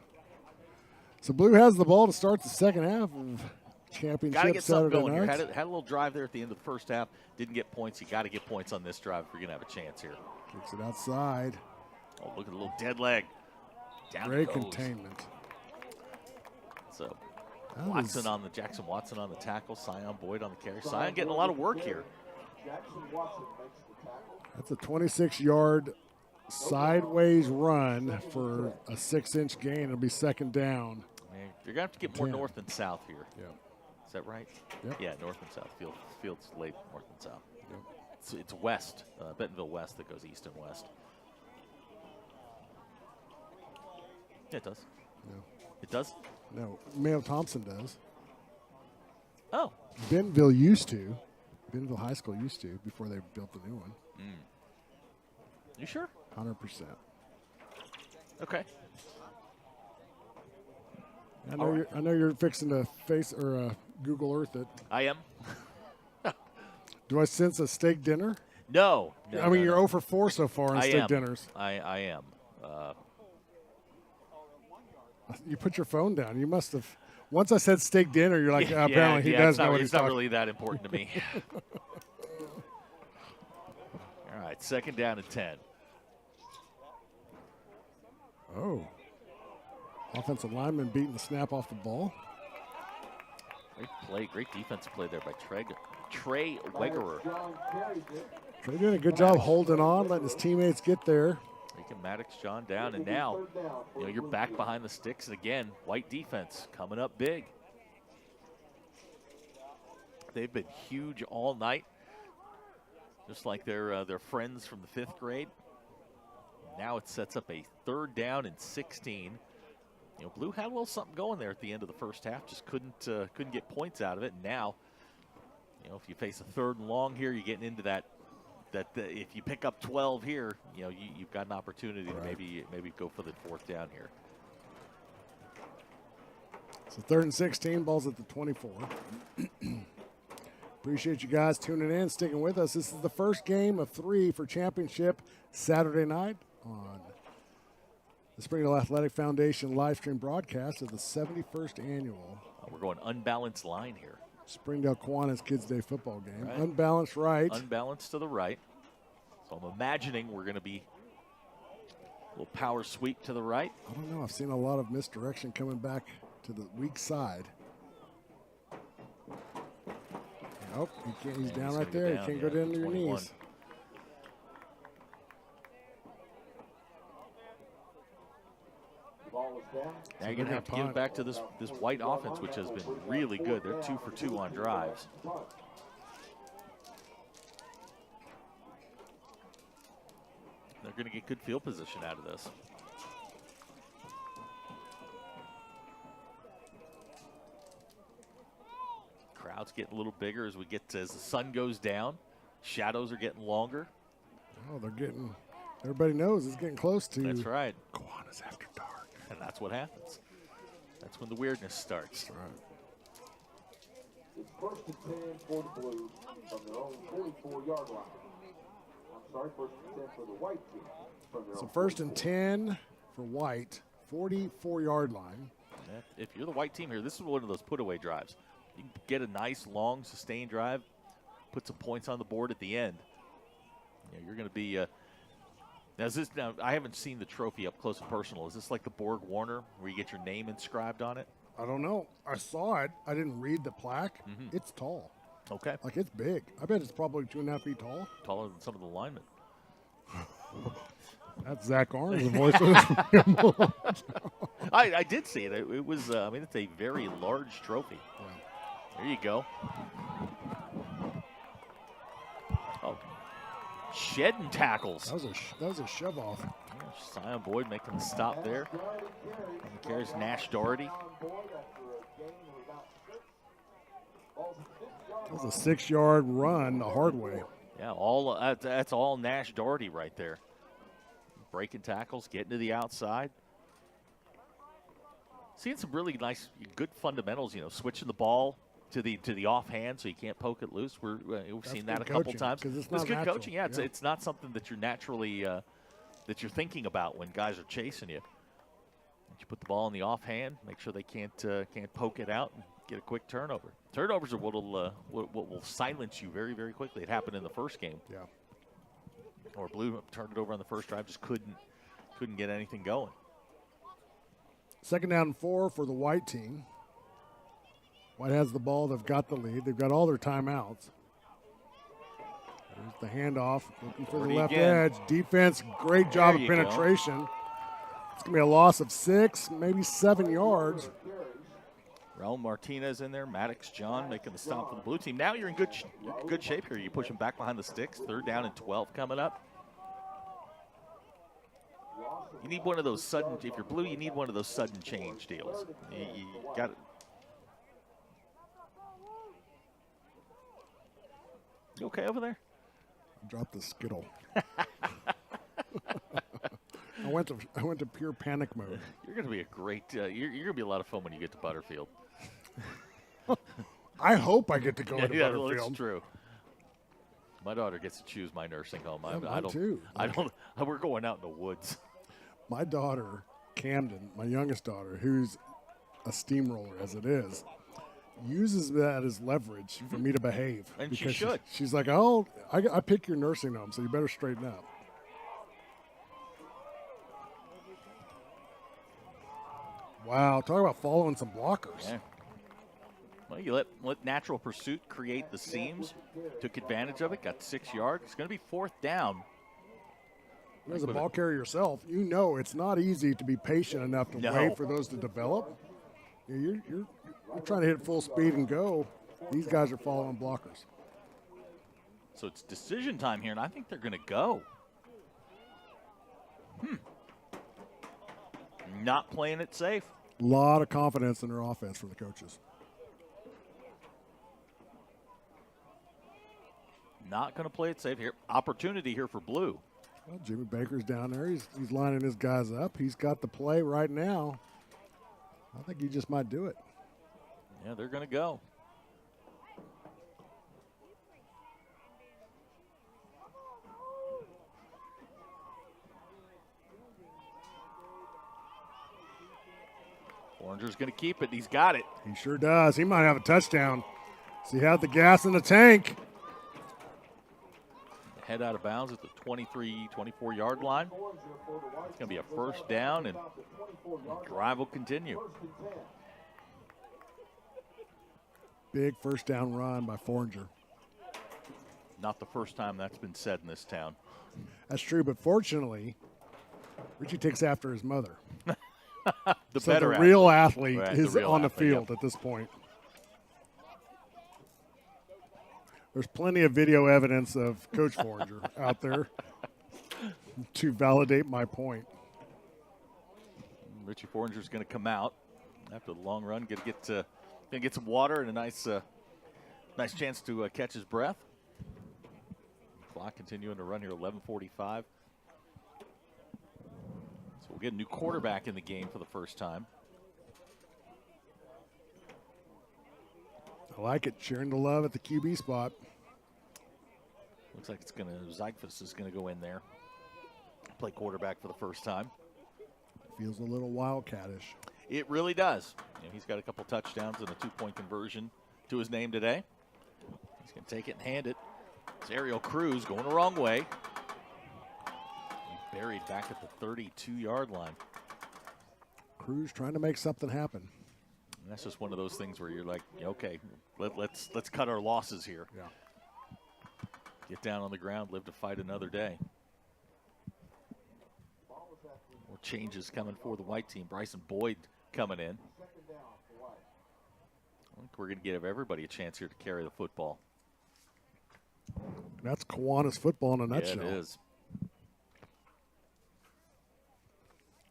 So Blue has the ball to start the second half of Championship Got to get something Saturday going here. night. Had a little drive there at the end of the first half. Didn't get points. You got to get points on this drive if you're gonna have a chance here. Kicks it outside. Oh, look at the little dead leg. Down Great it goes. containment. So That Jackson Watson on the tackle. Sion Boyd on the carry. Sion getting a lot of work here. Jackson Watson makes the tackle. That's a 26-yard sideways run for a 6-inch gain. It'll be second down. Man, you're gonna have to get more 10. north and south here. Yeah. Is that right? Yep. Yeah, north and south. Field's laid north and south. Yep. It's west, Bentonville West that goes east and west. Yeah, it does. No. It does? No, Mayo Thompson does. Oh. Bentonville High School used to before they built the new one. You sure? 100%. Okay. I know you're fixing to Google Earth it. I am. Do I sense a steak dinner? No. I mean, you're 0 for 4 so far on steak dinners. I am. You put your phone down. You must have. Once I said steak dinner, you're like, apparently he does know what he's It's not talking. really that important to me. All right, second down and 10. Oh. Offensive lineman beating the snap off the ball. Great play, great defensive play there by Trey Wegerer. Trey doing a good job holding on, letting his teammates get there. Taking Maddox John down, and now you're back behind the sticks. And again, white defense coming up big. They've been huge all night, just like their friends from the 5th grade. Now it sets up a 3rd down and 16. Blue had a little something going there at the end of the first half, just couldn't get points out of it. And now, if you face a 3rd and long here, you're getting into that if you pick up 12 here, you've got an opportunity to maybe go for the 4th down here. So 3rd and 16, ball's at the 24. Appreciate you guys tuning in, sticking with us. This is the first game of 3 for championship Saturday night on the Springdale Athletic Foundation live stream broadcast of the 71st annual. We're going unbalanced line here. Springdale Kiwanis Kids Day football game. Right. Unbalanced right. Unbalanced to the right. So I'm imagining we're going to be a little power sweep to the right. I don't know. I've seen a lot of misdirection coming back to the weak side. Nope, he's down right there. He can't go down to your knees. Now you're going to have to give it back to this white offense, which has been really good. They're 2 for 2 on drives. They're going to get good field position out of this. Crowd's getting a little bigger as the sun goes down. Shadows are getting longer. Oh, everybody knows it's getting close to. That's right. Kiwanis after dark. And that's what happens. That's when the weirdness starts. That's right. It's 1st and 10 for the Blues from their own 44-yard line. I'm sorry, 1st and 10 for the White team. So 1st and 10 for White, 44-yard line. If you're the White team here, this is one of those put-away drives. You can get a nice, long, sustained drive, put some points on the board at the end. You're going to be now, I haven't seen the trophy up close and personal. Is this like the Borg Warner where you get your name inscribed on it? I don't know. I saw it. I didn't read the plaque. It's tall. Okay. Like, it's big. I bet it's probably 2.5 feet tall. Taller than some of the linemen. That's Zach Arne's voice. For this. I did see it. It was, it's a very large trophy. Yeah. There you go. Oh, shedding tackles. That was a shove off. Yeah, Sion Boyd making the stop there. And he carries Nash Doherty. That was a 6-yard run the hard way. Yeah, that's all Nash Doherty right there. Breaking tackles, getting to the outside. Seeing some really nice, good fundamentals. Switching the ball to the offhand so you can't poke it loose. We've seen that a couple times. It's good natural. coaching. Yeah, it's not something that you're naturally that you're thinking about when guys are chasing you. You put the ball in the offhand, make sure they can't poke it out, and get a quick turnover. Turnovers are what will silence you very, very quickly. It happened in the first game. Yeah. Or Blue turned it over on the first drive, just couldn't get anything going. 2nd down and 4 for the White team. White has the ball. They've got the lead. They've got all their timeouts. There's the handoff. Looking for the left edge. Defense, great job of penetration. It's going to be a loss of 6, maybe 7 yards. Raul Martinez in there. Maddox John making the stop for the Blue team. Now you're in good shape here. You push them back behind the sticks. 3rd down and 12 coming up. You need one of those sudden, if you're Blue, you need one of those sudden change deals. You got it. You okay over there? Drop the Skittle. I went to pure panic mode. You're going to be a great. You're going to be a lot of fun when you get to Butterfield. I hope I get to go to Butterfield. Well, it's true. My daughter gets to choose my nursing home. I don't. We're going out in the woods. My daughter, Camden, my youngest daughter, who's a steamroller as it is, uses that as leverage for me to behave. And she should. She's like, oh, I pick your nursing home, so you better straighten up. Wow, talk about following some blockers. Yeah. Well, you let natural pursuit create the seams. Took advantage of it, got 6 yards. It's going to be 4th down. As a ball carrier yourself, you know it's not easy to be patient enough to wait for those to develop. You're trying to hit full speed and go. These guys are following blockers. So it's decision time here, and I think they're going to go. Not playing it safe. A lot of confidence in their offense for the coaches. Not going to play it safe here. Opportunity here for Blue. Well, Jimmy Baker's down there. He's lining his guys up. He's got the play right now. I think he just might do it. Yeah, they're going to go. Oranger's going to keep it. He's got it. He sure does. He might have a touchdown. So he had the gas in the tank. Head out of bounds at the 23, 24-yard line. It's going to be a first down, and the drive will continue. Big first down run by Forringer. Not the first time that's been said in this town. That's true, but fortunately, Richie takes after his mother. The real athlete right, is on the field yep. at this point. There's plenty of video evidence of Coach Forringer out there to validate my point. Richie Forringer's going to come out after the long run, going to get some water and a nice chance to catch his breath. Clock continuing to run here, 11:45. So we'll get a new quarterback in the game for the first time. I like it. Sharing the love at the QB spot. Looks like Zygfus is going to go in there. Play quarterback for the first time. Feels a little wildcatish. It really does. He's got a couple touchdowns and a 2-point conversion to his name today. He's going to take it and hand it. It's Ariel Cruz going the wrong way. Buried back at the 32-yard line. Cruz trying to make something happen. And that's just one of those things where you're like, okay, let's cut our losses here. Yeah. Get down on the ground, live to fight another day. More changes coming for the white team. Bryson Boyd coming in. I think we're going to give everybody a chance here to carry the football. That's Kiwanis football in a nutshell. Yeah, it is.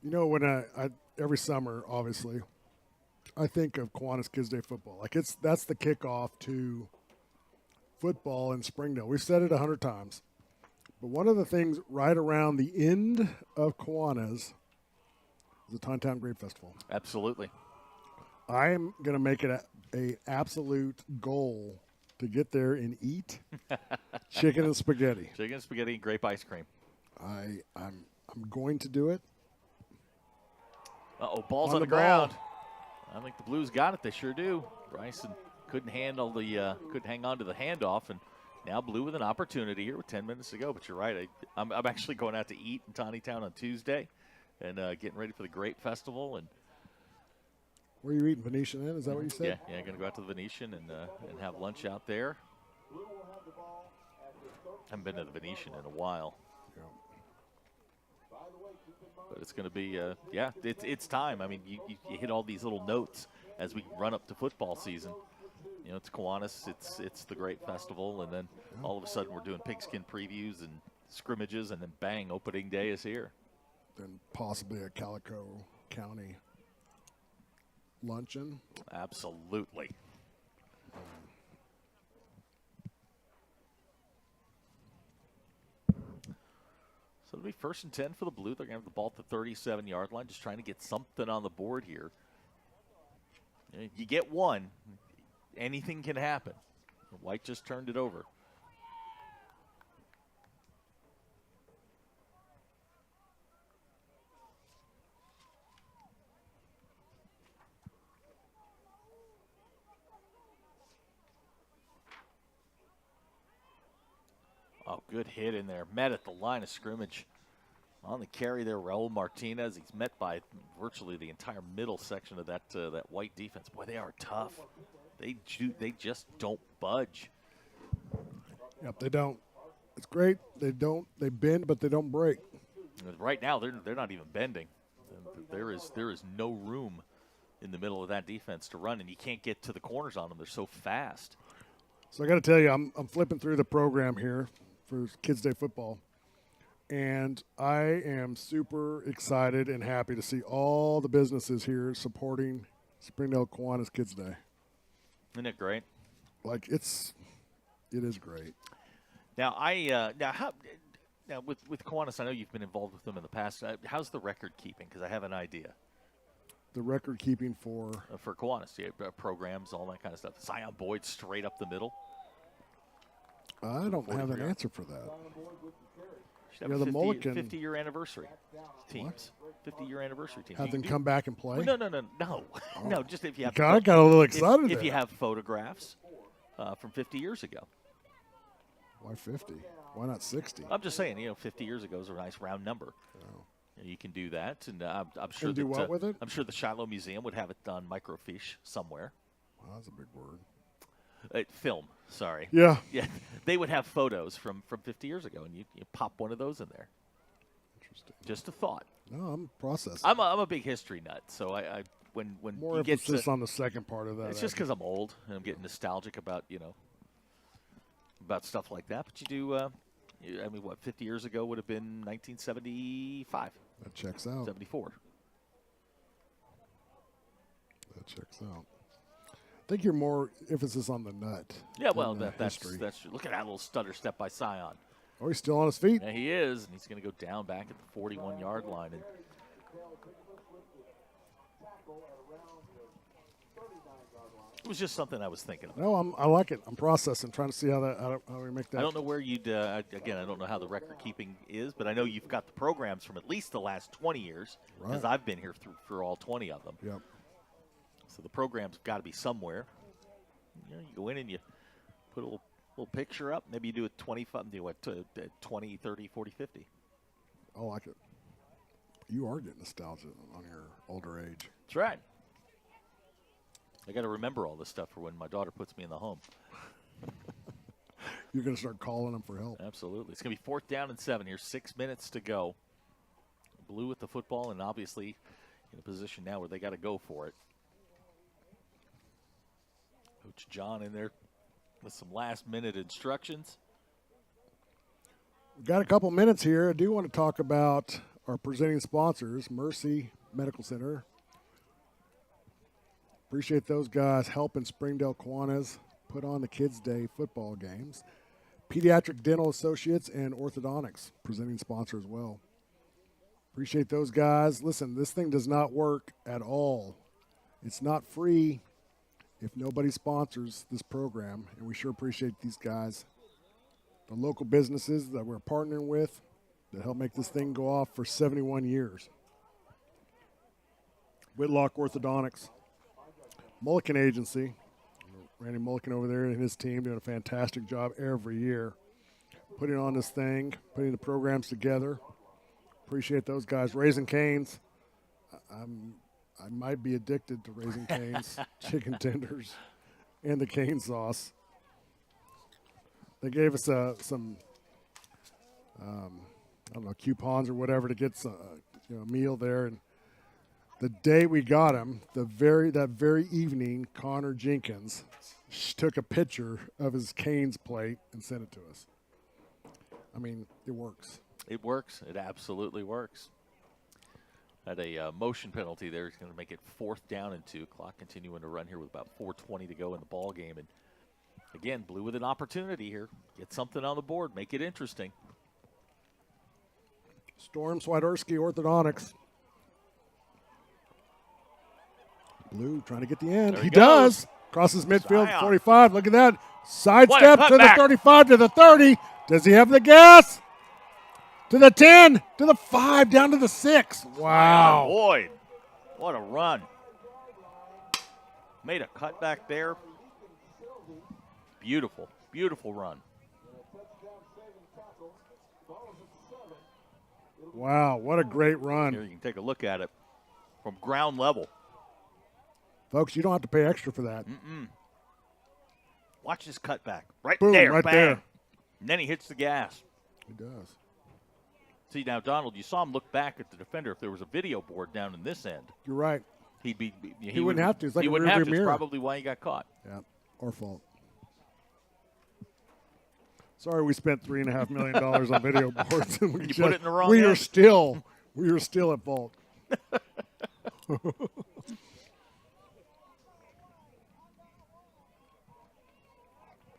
You know, when I every summer, obviously, I think of Kiwanis Kids Day football. Like that's the kickoff to football in Springdale. We've said it 100 times. But one of the things right around the end of Kiwanis is the Tontown Grape Festival. Absolutely. I am going to make it a absolute goal to get there and eat chicken and spaghetti. Chicken and spaghetti and grape ice cream. I'm going to do it. Uh-oh, ball's on the ground. I think the Blues got it. They sure do. Bryson couldn't hang on to the handoff, and now Blue with an opportunity here with 10 minutes to go. But you're right. I'm actually going out to eat in Tawnytown on Tuesday and getting ready for the Grape Festival. And where are you eating? Venetian Inn? Is that what you said? Yeah, going to go out to the Venetian and have lunch out there. Haven't been to the Venetian in a while. Yeah. But it's going to be, it's time. I mean, you hit all these little notes as we run up to football season. You know, it's Kiwanis, it's the Grape Festival, and then all of a sudden we're doing pigskin previews and scrimmages, and then bang, opening day is here. Then possibly a Calico County luncheon. Absolutely. So it'll be 1st and 10 for the Blue. They're going to have the ball at the 37-yard line, just trying to get something on the board here. You get one, anything can happen. White just turned it over. Oh, good hit in there. Met at the line of scrimmage. On the carry there, Raul Martinez. He's met by virtually the entire middle section of that white defense. Boy, they are tough. They just don't budge. Yep, they don't. It's great. They bend, but they don't break. Right now, they're not even bending. There is no room in the middle of that defense to run, and you can't get to the corners on them. They're so fast. So I got to tell you, I'm flipping through the program here for Kids Day football, and I am super excited and happy to see all the businesses here supporting Springdale Kiwanis Kids Day. Isn't it great? Like it is great. Now with Kiwanis, I know you've been involved with them in the past. How's the record keeping? Because I have an idea. the record keeping for Kiwanis, programs, all that kind of stuff. Zion Boyd straight up the middle. I don't have an answer for that. Should have a 50-year anniversary teams. 50-year anniversary teams. Have them come back and play? No. No, just if you have. I got a little excited if you have photographs from 50 years ago. Why 50? Why not 60? I'm just saying, 50 years ago is a nice round number. Oh. You can do that, and I'm sure And do what with it? I'm sure the Shiloh Museum would have it done microfiche somewhere. Wow, that's a big word. Film, sorry. Yeah. Yeah, they would have photos from 50 years ago, and you pop one of those in there. Interesting. Just a thought. No, I'm processing. I'm a big history nut, so I when more you get emphasis on the second part of that. It's just because I'm old and I'm getting nostalgic about about stuff like that. But you do. 50 years ago would have been 1975. That checks out. 74. That checks out. I think you're more emphasis on the nut. Yeah, well, that's history. look at that little stutter step by Scion. Oh, he's still on his feet. Yeah, he is, and he's going to go down back at the 41-yard line. And it was just something I was thinking about. No, I like it. I'm processing, trying to see how we make that. I don't know where you'd again. I don't know how the record keeping is, but I know you've got the programs from at least the last 20 years, because I've been here for all 20 of them. Yep. So the program's got to be somewhere. You go in and you put a little picture up. Maybe you do it 25, 20, 30, 40, 50. I like it. You are getting nostalgia on your older age. That's right. I got to remember all this stuff for when my daughter puts me in the home. You're going to start calling them for help. Absolutely. It's going to be 4th down and 7 here. 6 minutes to go. Blue with the football, and obviously in a position now where they got to go for it. Coach John in there with some last-minute instructions. We've got a couple minutes here. I do want to talk about our presenting sponsors, Mercy Medical Center. Appreciate those guys helping Springdale Kiwanis put on the Kids' Day football games. Pediatric Dental Associates and Orthodontics, presenting sponsor as well. Appreciate those guys. Listen, this thing does not work at all. It's not free if nobody sponsors this program, and we sure appreciate these guys. The local businesses that we're partnering with that help make this thing go off for 71 years. Whitlock Orthodontics. Mulliken Agency, Randy Mulliken over there and his team doing a fantastic job every year putting on this thing, putting the programs together. Appreciate those guys. Raising Cane's, I might be addicted to Raising Cane's chicken tenders and the cane sauce. They gave us some, I don't know, coupons or whatever to get some, a meal there. And the day we got him, that very evening, Connor Jenkins took a picture of his Cane's plate and sent it to us. I mean, it works. It works. It absolutely works. Had a motion penalty there. He's going to make it 4th down and 2. Clock continuing to run here with about 4:20 to go in the ball game. And again, Blue with an opportunity here. Get something on the board. Make it interesting. Storm Swiderski Orthodontics. Blue trying to get the end. He does. Crosses midfield, Zion. 45. Look at that. Sidestep What a to the cutback. 35, to the 30. Does he have the gas? To the 10, to the 5, down to the 6. Wow. Boyd, what a run. Made a cutback there. Beautiful, beautiful run. Wow, what a great run. Here you can take a look at it from ground level. Folks, you don't have to pay extra for that. Watch this cutback. Right Boom, there, right bang. there. And then he hits the gas. He does. See, now, Donald, you saw him look back at the defender. If there was a video board down in this end, You're right. he wouldn't have to. It's like he a wouldn't have rearview to. mirror. It's probably why he got caught. Yeah, our fault. Sorry, we spent $3.5 million on video boards. And You put it in the wrong we are end. still at fault.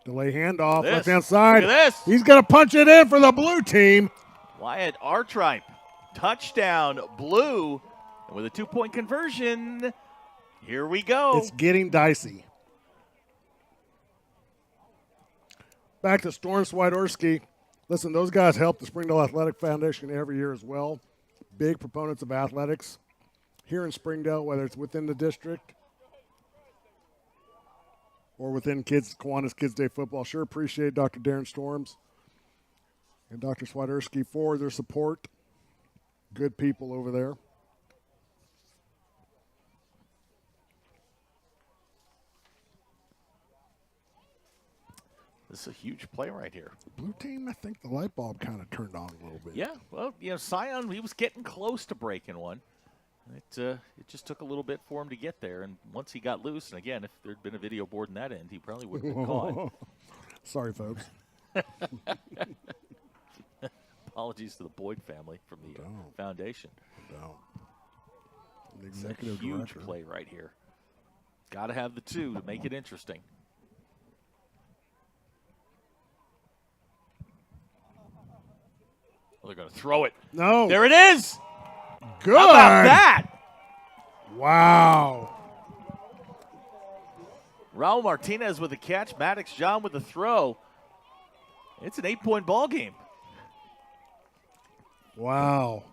Delay handoff, This. left-hand side. Look at this. He's going to punch it in for the blue team. Wyatt Artripe, touchdown, Blue. And with a 2-point conversion, here we go. It's getting dicey. Back to Storm Swiderski. Listen, those guys help the Springdale Athletic Foundation every year as well. Big proponents of athletics here in Springdale, whether it's within the district or within Kiwanis Kids Day Football. Sure appreciate Dr. Darren Storms and Dr. Swiderski for their support. Good people over there. This is a huge play right here. Blue team, I think the light bulb kind of turned on a little bit. Yeah, well, Scion, he was getting close to breaking one. It just took a little bit for him to get there, and once he got loose, and again, if there'd been a video board in that end, he probably would have been caught. Sorry, folks. Apologies to the Boyd family from the foundation. The executive huge director. Play right here. Got to have the 2 to make it interesting. Well, they're going to throw it. No. There it is. Good. How about that? Wow. Raul Martinez with the catch. Maddox John with the throw. It's an 8-point ball game. Wow.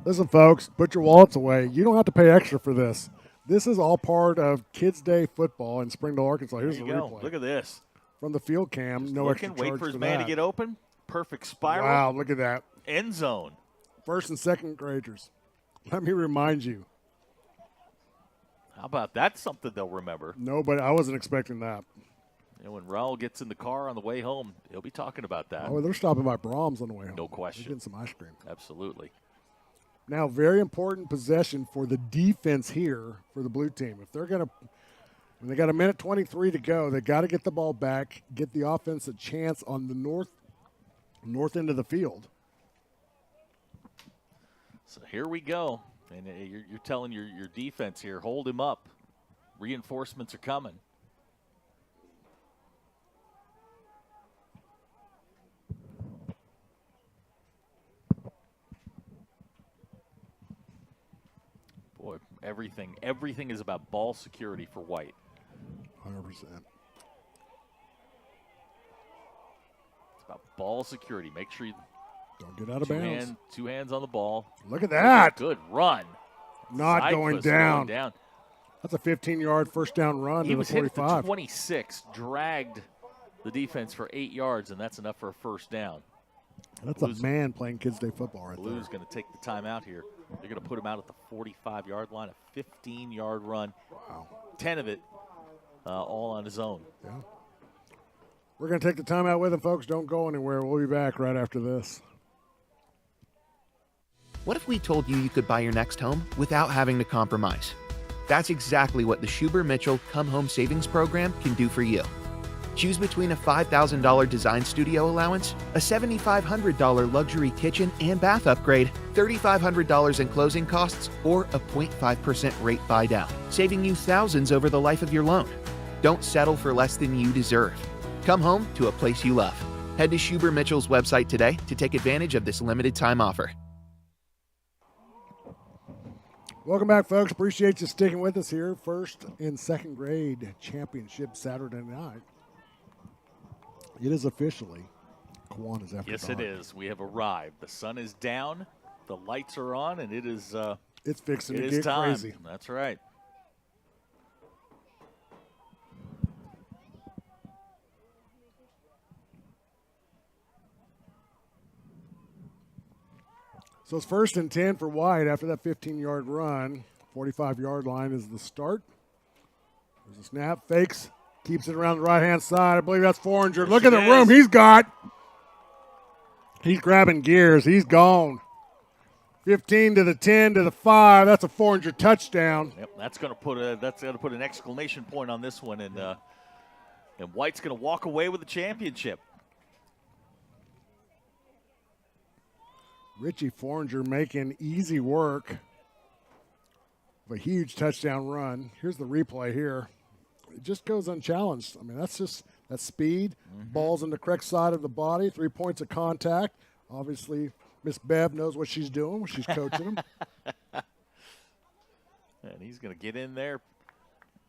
Listen, folks, put your wallets away. You don't have to pay extra for this. This is all part of Kids Day football in Springdale, Arkansas. Here's the replay. Look at this. From the field cam, no extra charge wait for his man to get open. Perfect spiral. Wow, look at that. End zone. First and second graders. Let me remind you. How about that? Something they'll remember. No, but I wasn't expecting that. When Raul gets in the car on the way home, he'll be talking about that. Oh, they're stopping by Brahms on the way home. No question. They're getting some ice cream. Absolutely. Now, very important possession for the defense here for the blue team. If they're going to, when they got a minute 23 to go, they got to get the ball back, get the offense a chance on the north end of the field. So here we go. And you're telling your defense here, hold him up. Reinforcements are coming. Boy, everything is about ball security for White. 100%. It's about ball security. Make sure you don't get out of bounds. Two hands on the ball. Look at that. Good run. Not going down. down. That's a 15-yard first down run to the 45. He was hit at the 26, dragged the defense for 8 yards, and that's enough for a first down. That's a man playing Kids Day football right there. Blue's going to take the timeout here. They're going to put him out at the 45-yard line, a 15-yard run. Wow. 10 of it all on his own. Yeah. We're going to take the timeout with him, folks. Don't go anywhere. We'll be back right after this. What if we told you you could buy your next home without having to compromise? That's exactly what the Schuber Mitchell Come Home Savings Program can do for you. Choose between a $5,000 design studio allowance, a $7,500 luxury kitchen and bath upgrade, $3,500 in closing costs, or a 0.5% rate buy down, saving you thousands over the life of your loan. Don't settle for less than you deserve. Come home to a place you love. Head to Schuber Mitchell's website today to take advantage of this limited time offer. Welcome back, folks. Appreciate you sticking with us here. First and second grade championship Saturday night. It is officially Kiwanis after Yes, dark. it is. We have arrived. The sun is down, the lights are on, and it is it's fixing to it get is time. crazy. That's right. So it's first and 10 for White after that 15-yard run. 45-yard line is the start. There's a snap, fakes, keeps it around the right-hand side. I believe that's Foringer. Look at the room he's got. He's grabbing gears. He's gone. 15 to the 10 to the 5. That's a Foringer touchdown. Yep, that's going to put an exclamation point on this one, and White's going to walk away with the championship. Richie Foringer making easy work of a huge touchdown run. Here's the replay here. It just goes unchallenged. I mean, that's speed. Ball's in the correct side of the body. 3 points of contact. Obviously, Miss Bev knows what she's doing when she's coaching them. He's going to get in there,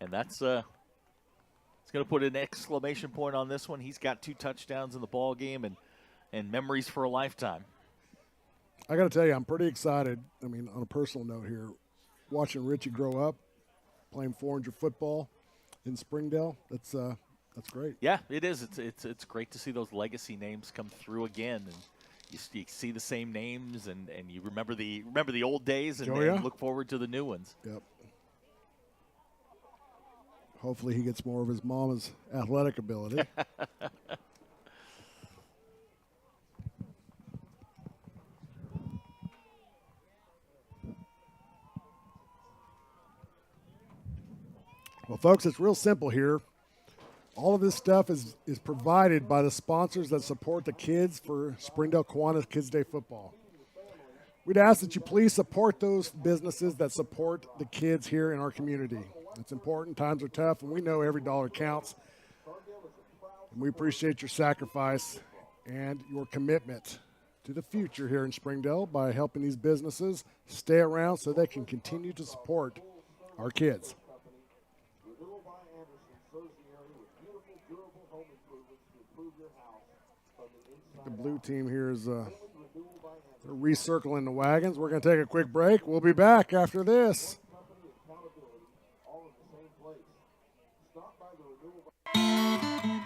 and that's it's going to put an exclamation point on this one. He's got 2 touchdowns in the ball game and memories for a lifetime. I got to tell you, I'm pretty excited. I mean, on a personal note here, watching Richie grow up, playing 400 football in Springdale. That's great. Yeah, it is. It's great to see those legacy names come through again, and you see the same names, and you remember the old days, and, and look forward to the new ones. Yep. Hopefully, he gets more of his mama's athletic ability. Well, folks, it's real simple here. All of this stuff is provided by the sponsors that support the kids for Springdale Kiwanis Kids Day Football. We'd ask that you please support those businesses that support the kids here in our community. It's important. Times are tough, and we know every dollar counts. And we appreciate your sacrifice and your commitment to the future here in Springdale by helping these businesses stay around so they can continue to support our kids. The blue team here is they're recircling the wagons. We're going to take a quick break. We'll be back after this.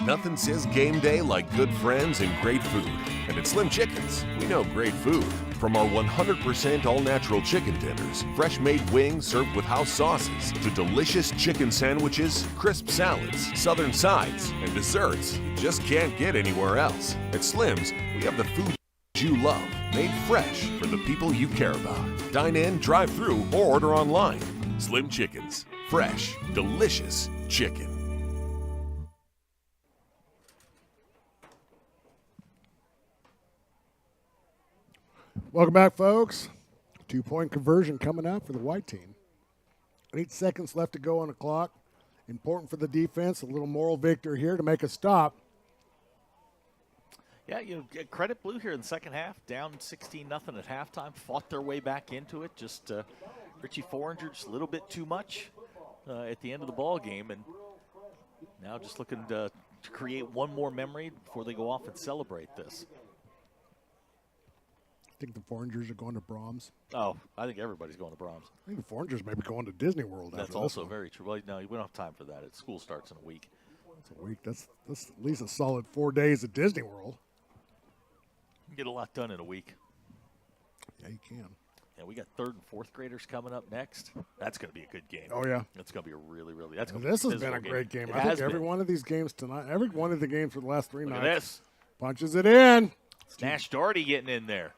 Nothing says game day like good friends and great food. And at Slim Chickens, we know great food. From our 100% all-natural chicken tenders, fresh-made wings served with house sauces, to delicious chicken sandwiches, crisp salads, southern sides, and desserts you just can't get anywhere else. At Slim's, we have the food you love, made fresh for the people you care about. Dine in, drive through, or order online. Slim Chickens. Fresh, delicious chicken. Welcome back, folks. 2-point conversion coming out for the white team. 8 seconds left to go on the clock. Important for the defense. A little moral victory here to make a stop. Yeah, credit Blue here in the second half, down 16-0 at halftime, fought their way back into it. Just Richie Foreigner just a little bit too much at the end of the ball game, and now just looking to create one more memory before they go off and celebrate this. I think the Foreigners are going to Brahms. Oh, I think everybody's going to Brahms. I think the Foreigners may be going to Disney World. That's also very true. Well, no, we don't have time for that. School starts in a week. That's a week. That's at least a solid 4 days at Disney World. You get a lot done in a week. Yeah, you can. Yeah, we got 3rd and 4th graders coming up next. That's going to be a good game. Oh, yeah. It's going to be a really, really. That's Well, gonna this be a has been a physical great game. It I think has every been. one of these games tonight, every one of the games for the last 3 Look nights. at this. Punches it in. It's Nash Doherty getting in there.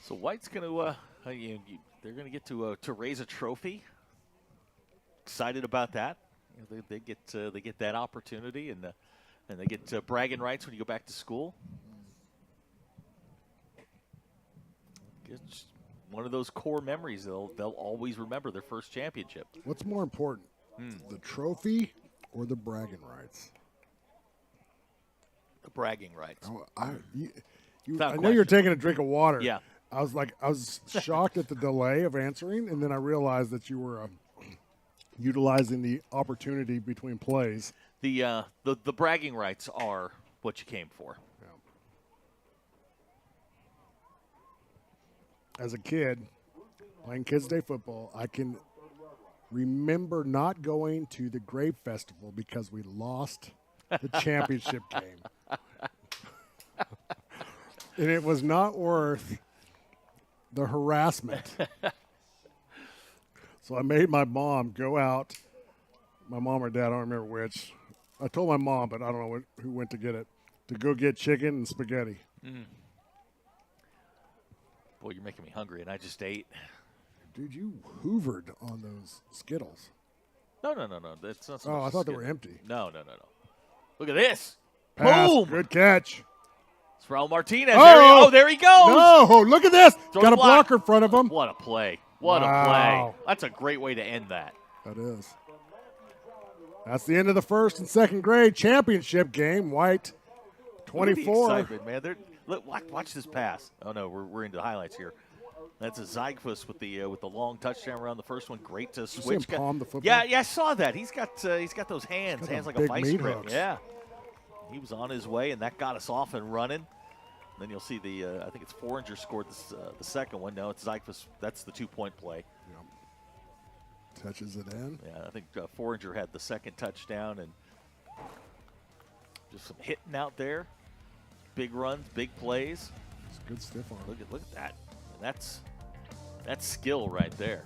So White's going to, they're going to get to raise a trophy. Excited about that. They get that opportunity, and they get bragging rights when you go back to school. It's one of those core memories they'll always remember their first championship. What's more important, the trophy or the bragging rights? The bragging rights. Oh, I know you're taking a drink of water. Yeah. I was shocked at the delay of answering, and then I realized that you were utilizing the opportunity between plays. The bragging rights are what you came for. As a kid, playing Kids Day football, I can remember not going to the Grape Festival because we lost the championship game. And it was not worth the harassment. So I made my mom go out. My mom or dad, I don't remember which. I told my mom, but I don't know who went to get it, to go get chicken and spaghetti. Boy, you're making me hungry, and I just ate. Dude, you hoovered on those Skittles. No. That's not. Oh, I thought they were empty. No. Look at this. Pass. Boom. Good catch. It's Raul Martinez. There he goes. No, look at this. Got a blocker in front of him. What a play. What a play. That's a great way to end that. That is. That's the end of the first and second grade championship game. White 24. Look at the excitement, man. Look, watch this pass. Oh, no, we're into the highlights here. That's a Zygfus with the long touchdown around the first one. Great to switch. You see him palm the football? Yeah, I saw that. He's got those hands like a vice grip. Hooks. Yeah, he was on his way, and that got us off and running. Then you'll see I think it's Foreigner scored the second one. No, it's Zygfus. That's the 2-point play. Yep. Touches it in. Yeah, I think Foreigner had the second touchdown, and just some hitting out there. Big runs, big plays. It's good stiff arm. Look at that. That's skill right there.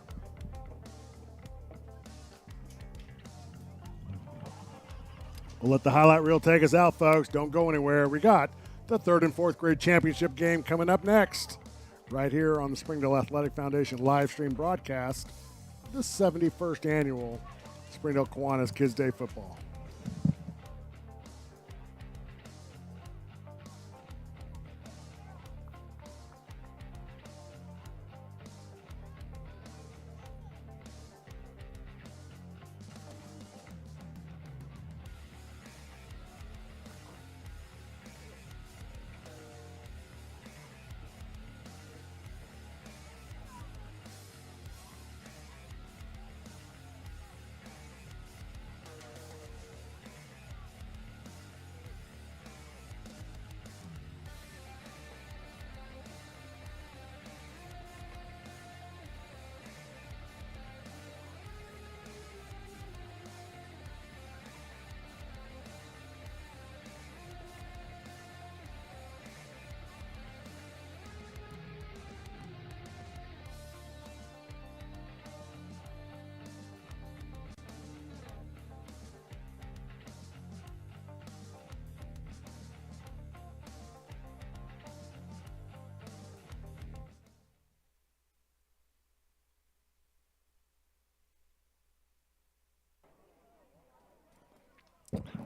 We'll let the highlight reel take us out, folks. Don't go anywhere. We got the third and fourth grade championship game coming up next, right here on the Springdale Athletic Foundation live stream broadcast, the 71st annual Springdale Kiwanis Kids Day Football.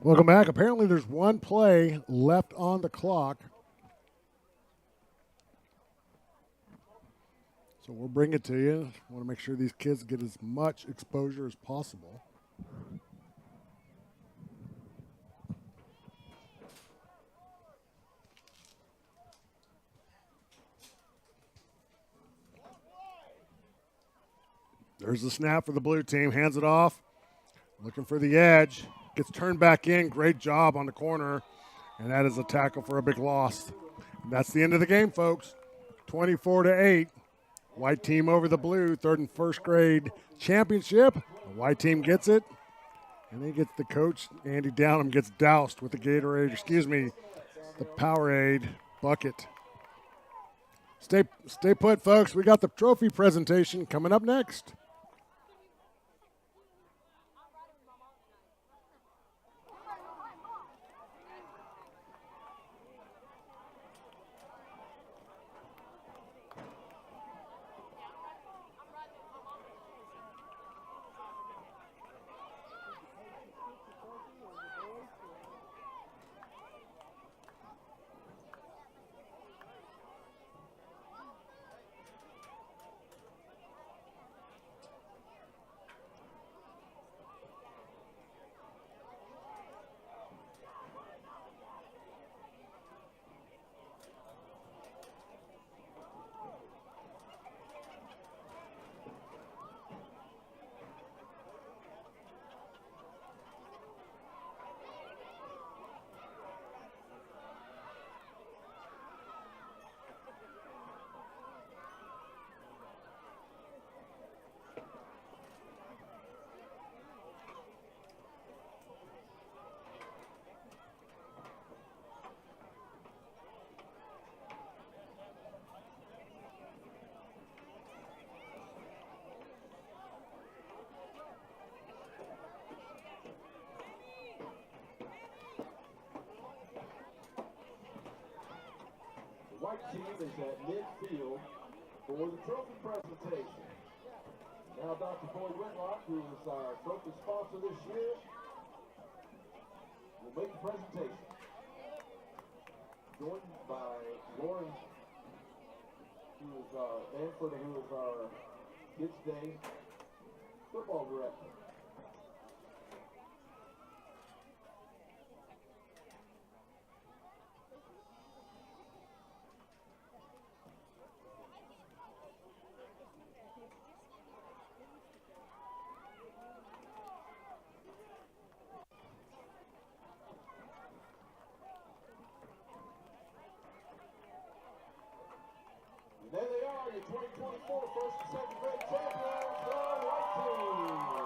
Welcome back. Apparently there's one play left on the clock. So we'll bring it to you. Want to make sure these kids get as much exposure as possible. There's the snap for the blue team. Hands it off. Looking for the edge. Gets turned back in. Great job on the corner. And that is a tackle for a big loss. And that's the end of the game, folks. 24-8. White team over the blue. Third and first grade championship. The white team gets it. And then gets the coach, Andy Downham, gets doused with the the Powerade bucket. Stay put, folks. We got the trophy presentation coming up next. White team is at midfield for the trophy presentation. Now Dr. Boyd Whitlock, who is our trophy sponsor this year, will make the presentation. joined by Lauren, who is Manford, who is our Kids Day football director. There they are, your 2024 first and second grade champions, the White Team.